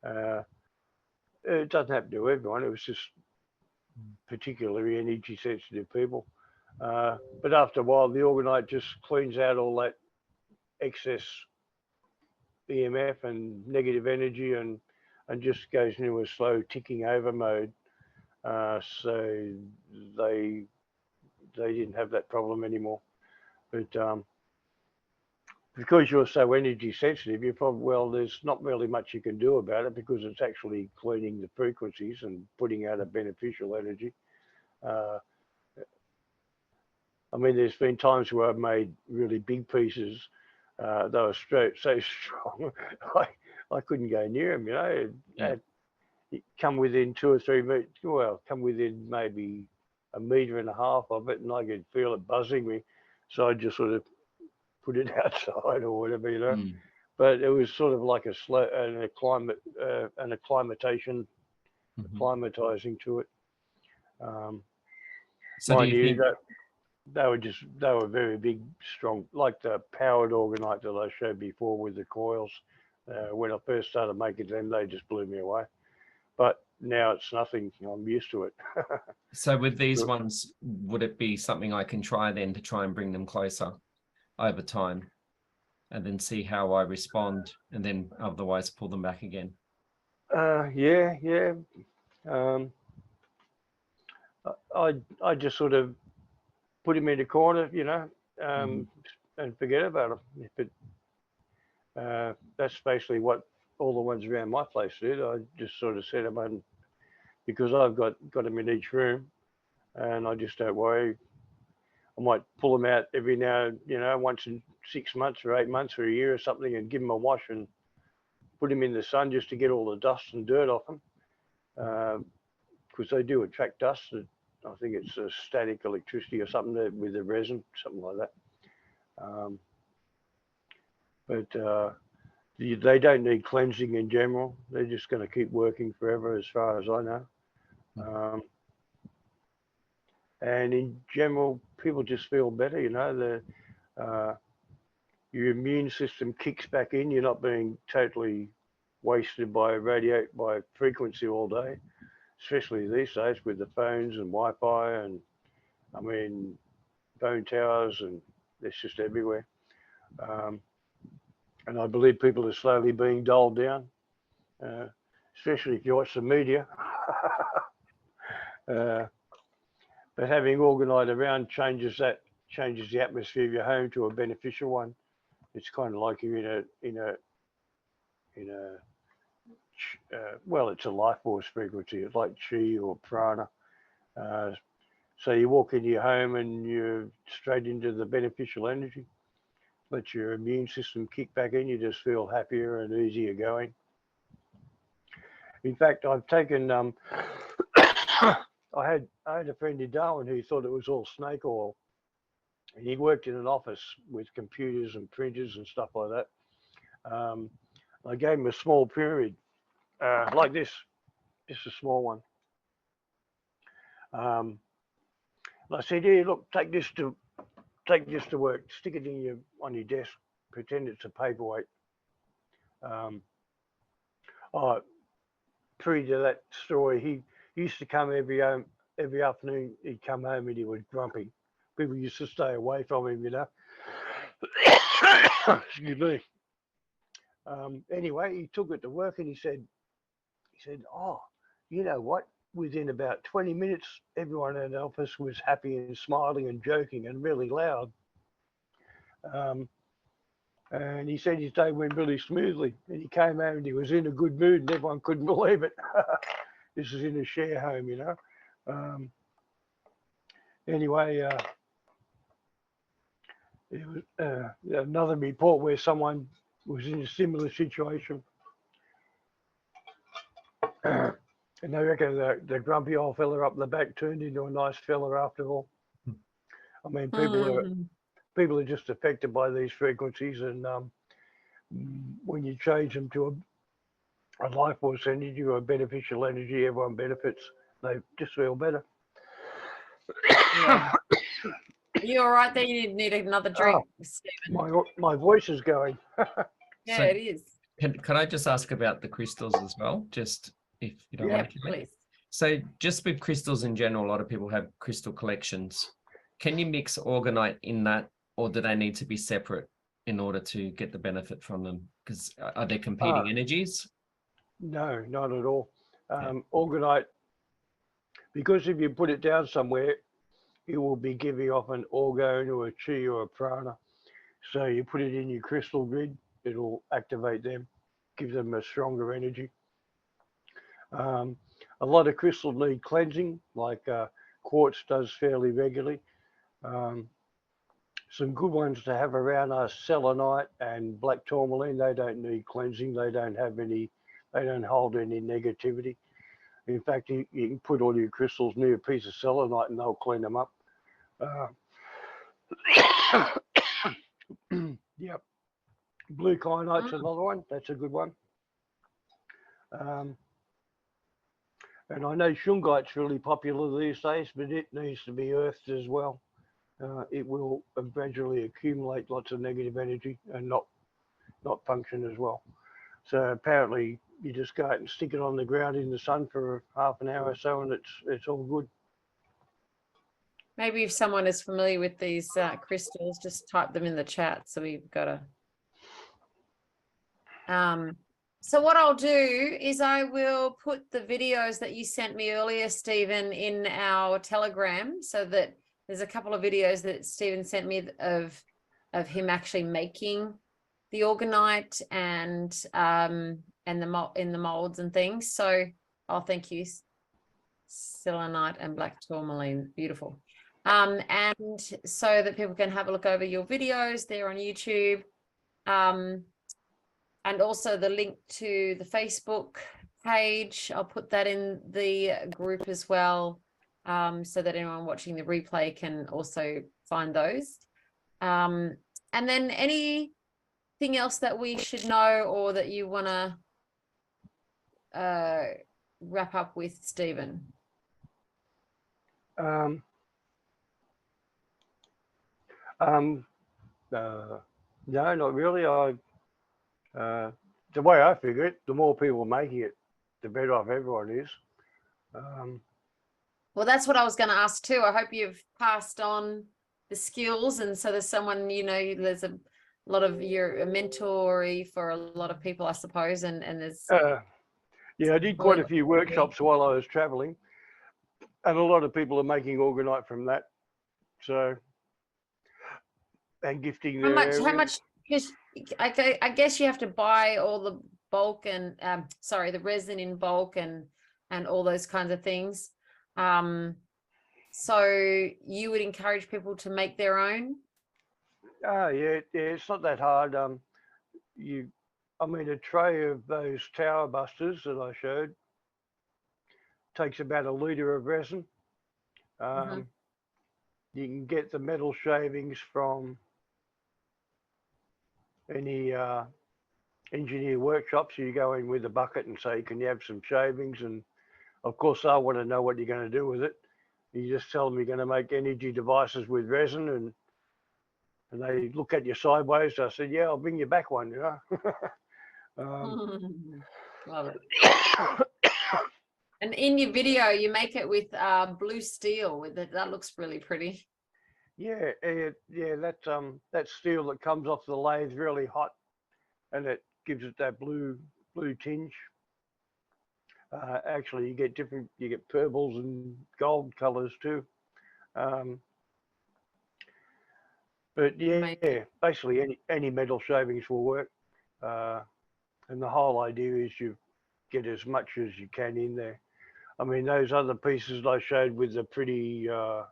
that. It doesn't happen to everyone. It was just particularly energy sensitive people. But after a while, the Orgonite just cleans out all that excess EMF and negative energy and just goes into a slow ticking over mode. So they didn't have that problem anymore. But because you're so energy sensitive, you're probably, well, there's not really much you can do about it because it's actually cleaning the frequencies and putting out a beneficial energy. I mean, there's been times where I've made really big pieces. They were so strong, I couldn't go near them, you know. It come within 2 or 3 meters, well, come within maybe 1.5 meters of it, and I could feel it buzzing me. So I just sort of put it outside or whatever, you know. But it was sort of like a slow and an acclimatizing to it. So do you think they were very big, strong, like the powered Orgonite that I showed before with the coils. When I first started making them, they just blew me away. But now it's nothing. I'm used to it. So with these ones, would it be something I can try then to try and bring them closer over time and then see how I respond and then otherwise pull them back again? Yeah. I just sort of put him in a corner, you know, and forget about him. That's basically what all the ones around my place did. I just sort of set them on because I've got them in each room, and I just don't worry. I might pull them out every now, you know, once in 6 months or 8 months or a year or something, and give them a wash and put them in the sun just to get all the dust and dirt off them, because they do attract dust. I think it's a static electricity or something with the resin, something like that. But they don't need cleansing in general. They're just going to keep working forever as far as I know. And in general, people just feel better, you know, your immune system kicks back in. You're not being totally wasted by frequency all day, especially these days with the phones and Wi-Fi and, I mean, phone towers, and it's just everywhere. And I believe people are slowly being dulled down, especially if you watch the media. But having Orgonite around changes the atmosphere of your home to a beneficial one. It's kind of like you're well, it's a life force frequency. It's like chi or prana. So you walk into your home and you're straight into the beneficial energy. Let your immune system kick back in. You just feel happier and easier going. In fact, I've taken I had a friend in Darwin who thought it was all snake oil. And he worked in an office with computers and printers and stuff like that. I gave him a small pyramid like this, just a small one. And I said, "Here, look, take this to work. Stick it on your desk. Pretend it's a paperweight." Pre to that story, he used to come every afternoon. He'd come home and he was grumpy. People used to stay away from him, you know. Excuse me. Anyway, he took it to work and he said, "Oh, you know what? Within about 20 minutes, everyone in the office was happy and smiling and joking and really loud." And he said his day went really smoothly. And he came home and he was in a good mood and everyone couldn't believe it. This is in a share home, you know. Anyway, it was another report where someone was in a similar situation. And they reckon the grumpy old fella up the back turned into a nice fella after all. I mean, people are just affected by these frequencies, and when you change them to a life force energy or a beneficial energy, everyone benefits. They just feel better. Yeah. Are you all right there? You need another drink, Stephen? My voice is going. Yeah, So it is. can I just ask about the crystals as well? Just if you don't Yeah. mind, Kelly? Please. So just with crystals in general, a lot of people have crystal collections. Can you mix Orgonite in that, or do they need to be separate in order to get the benefit from them? Because are they competing energies? No, not at all. Yeah. Orgonite, because if you put it down somewhere, it will be giving off an orgone or a chi or a prana. So you put it in your crystal grid, it'll activate them, give them a stronger energy. A lot of crystals need cleansing, like quartz does fairly regularly. Some good ones to have around are selenite and black tourmaline. They don't need cleansing. They don't hold any negativity. In fact, you can put all your crystals near a piece of selenite and they'll clean them up. Yep. Blue kyanite's another one. That's a good one. And I know shungite's really popular these days, but it needs to be earthed as well. It will gradually accumulate lots of negative energy and not function as well. So apparently you just go out and stick it on the ground in the sun for half an hour or so and it's all good. Maybe if someone is familiar with these crystals, just type them in the chat. So we've got a. So what I'll do is I will put the videos that you sent me earlier, Stephen, in our Telegram, so that there's a couple of videos that Stephen sent me of him actually making the Orgonite and in the molds and things. So I'll thank you, selenite and black tourmaline, beautiful. And so that people can have a look over your videos there on YouTube. And also the link to the Facebook page, I'll put that in the group as well, so that anyone watching the replay can also find those. And then anything else that we should know or that you want to wrap up with, Stephen? No, not really. The way I figure it, the more people making it, the better off everyone is. Well, that's what I was going to ask too. I hope you've passed on the skills, and so there's someone, there's a lot of, you're a mentor for a lot of people, I suppose, and there's yeah, I did quite a few workshops while I was traveling, and a lot of people are making Orgonite from that. So, and gifting how their much? Because I guess you have to buy all the bulk and the resin in bulk and all those kinds of things. So you would encourage people to make their own? Yeah, it's not that hard. A tray of those tower busters that I showed takes about 1 litre of resin. You can get the metal shavings from any engineer workshops. You go in with a bucket and say, can you have some shavings? And of course, they'll want to know what you're going to do with it. You just tell them you're going to make energy devices with resin, and they look at you sideways. I said, yeah, I'll bring you back one, Love it. And in your video, you make it with blue steel. That looks really pretty. Yeah, that steel that comes off the lathe really hot, and it gives it that blue tinge. Actually, you get purples and gold colors too. But yeah, basically any metal shavings will work. And the whole idea is you get as much as you can in there. I mean, those other pieces I showed with the pretty, well,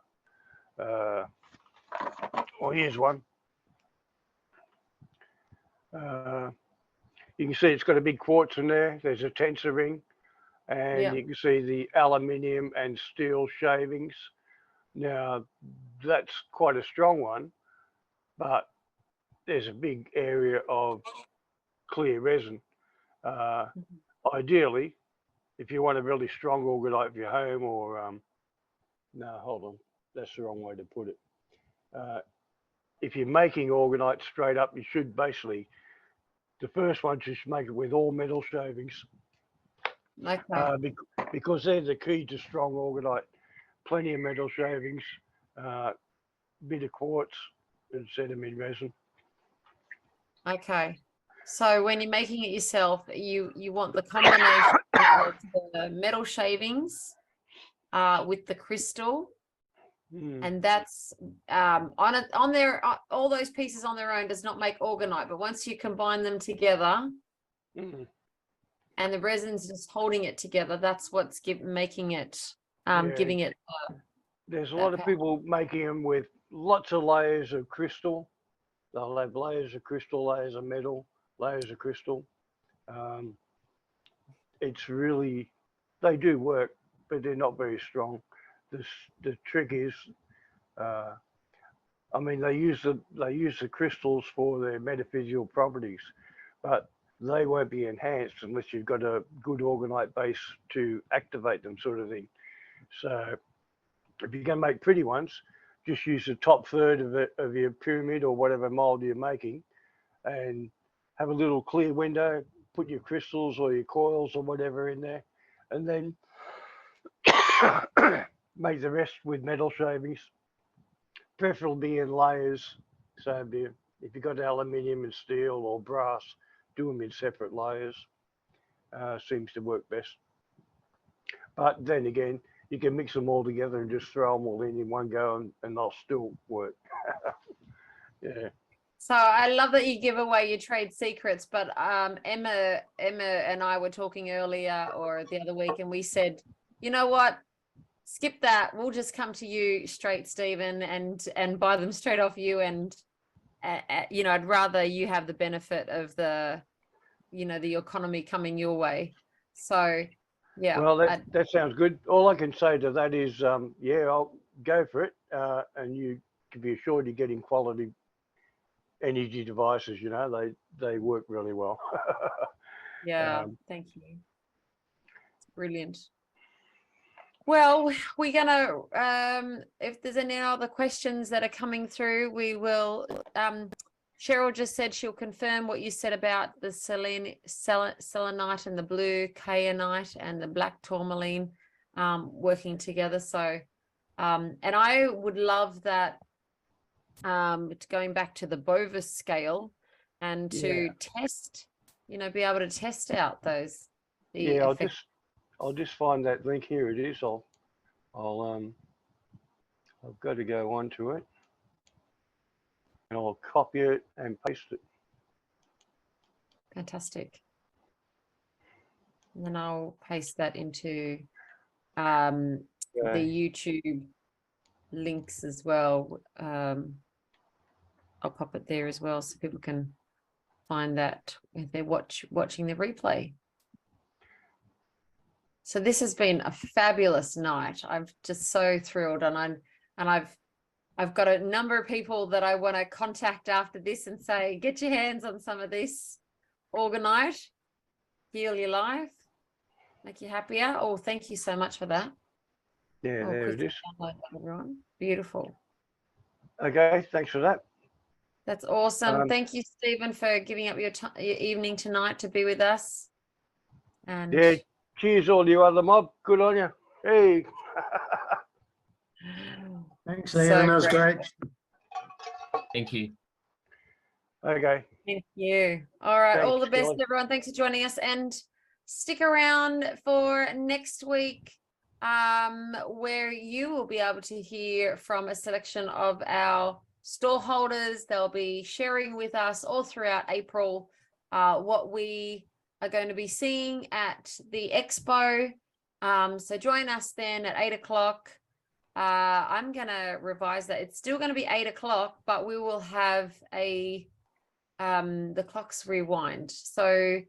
here's one. You can see it's got a big quartz in there. There's a tensor ring, and you can see the aluminium and steel shavings. Now, that's quite a strong one, but there's a big area of clear resin. Ideally, if you want a really strong Orgonite for your home, or no, hold on, that's the wrong way to put it. If you're making Orgonite straight up, you should basically The first one, just make it with all metal shavings, Okay. because they're the key to strong orgonite. Plenty of metal shavings, bit of quartz, and set them in resin. Okay. So when you're making it yourself, you want the combination of the metal shavings with the crystal, and that's on their all those pieces on their own does not make orgonite, but once you combine them together and the resin's just holding it together, that's what's making it giving it There's a that lot of power. people making them with lots of layers of crystal. They'll have layers of crystal, layers of metal, layers of crystal. It's really, they do work, but they're not very strong. The trick is, I mean, they use the crystals for their metaphysical properties, but they won't be enhanced unless you've got a good orgonite base to activate them, sort of thing. So if you're going to make pretty ones, just use the top third of your pyramid or whatever mold you're making, and have a little clear window, put your crystals or your coils or whatever in there, and then make the rest with metal shavings, preferably in layers. So if you've got aluminium and steel or brass, do them in separate layers. Seems to work best. But then again, you can mix them all together and just throw them all in one go, and they'll still work. Yeah. So I love that you give away your trade secrets, but Emma and I were talking earlier or the other week, and we said, you know what, skip that. We'll just come to you straight, Stephen, and buy them straight off you. And you know, I'd rather you have the benefit of the, you know, the economy coming your way. So yeah. Well, that sounds good. All I can say to that is, yeah, I'll go for it, and you can be assured you're getting quality energy devices. You know, they work really well. Yeah, thank you. It's brilliant. Well, we're gonna if there's any other questions that are coming through, we will Cheryl just said she'll confirm what you said about the selenite and the blue kayanite and the black tourmaline working together. So and I would love that going back to the Bovis scale and to test, you know, be able to test out those. Yeah, I'll just find that link. Here it is. I've got to go onto it, and I'll copy it and paste it. Fantastic. And then I'll paste that into the YouTube links as well. I'll pop it there as well so people can find that if they're watching the replay. So this has been a fabulous night. I'm just so thrilled, and I've got a number of people that I want to contact after this and say, get your hands on some of this orgonite, heal your life, make you happier. Oh, thank you so much for that. Yeah, there it is. Download that, everyone. Beautiful. Okay, thanks for that. That's awesome. Thank you, Stephen, for giving up your evening tonight to be with us. And yeah, cheers all you other mob. Good on you. Hey. Thanks, Ian. That was great. Thank you. Okay. Thank you. All right. Thanks, all the best, Kelly. everyone. Thanks for joining us, and stick around for next week, where you will be able to hear from a selection of our stall holders. They'll be sharing with us all throughout April what we are going to be seeing at the expo. So join us then at 8 o'clock. I'm going to revise that. It's still going to be 8 o'clock, but we will have the clocks rewind. So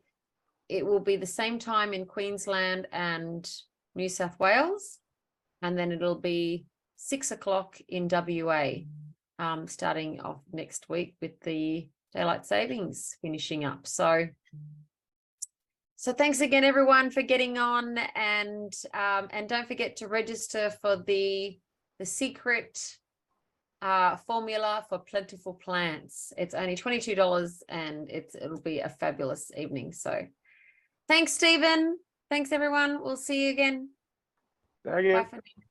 it will be the same time in Queensland and New South Wales. And then it'll be 6 o'clock in WA, starting off next week with the daylight savings finishing up. So thanks again, everyone, for getting on, and don't forget to register for the secret formula for plentiful plants. It's only $22 and it'll be a fabulous evening. So thanks, Stephen. Thanks, everyone. We'll see you again. Thank you. Bye for now.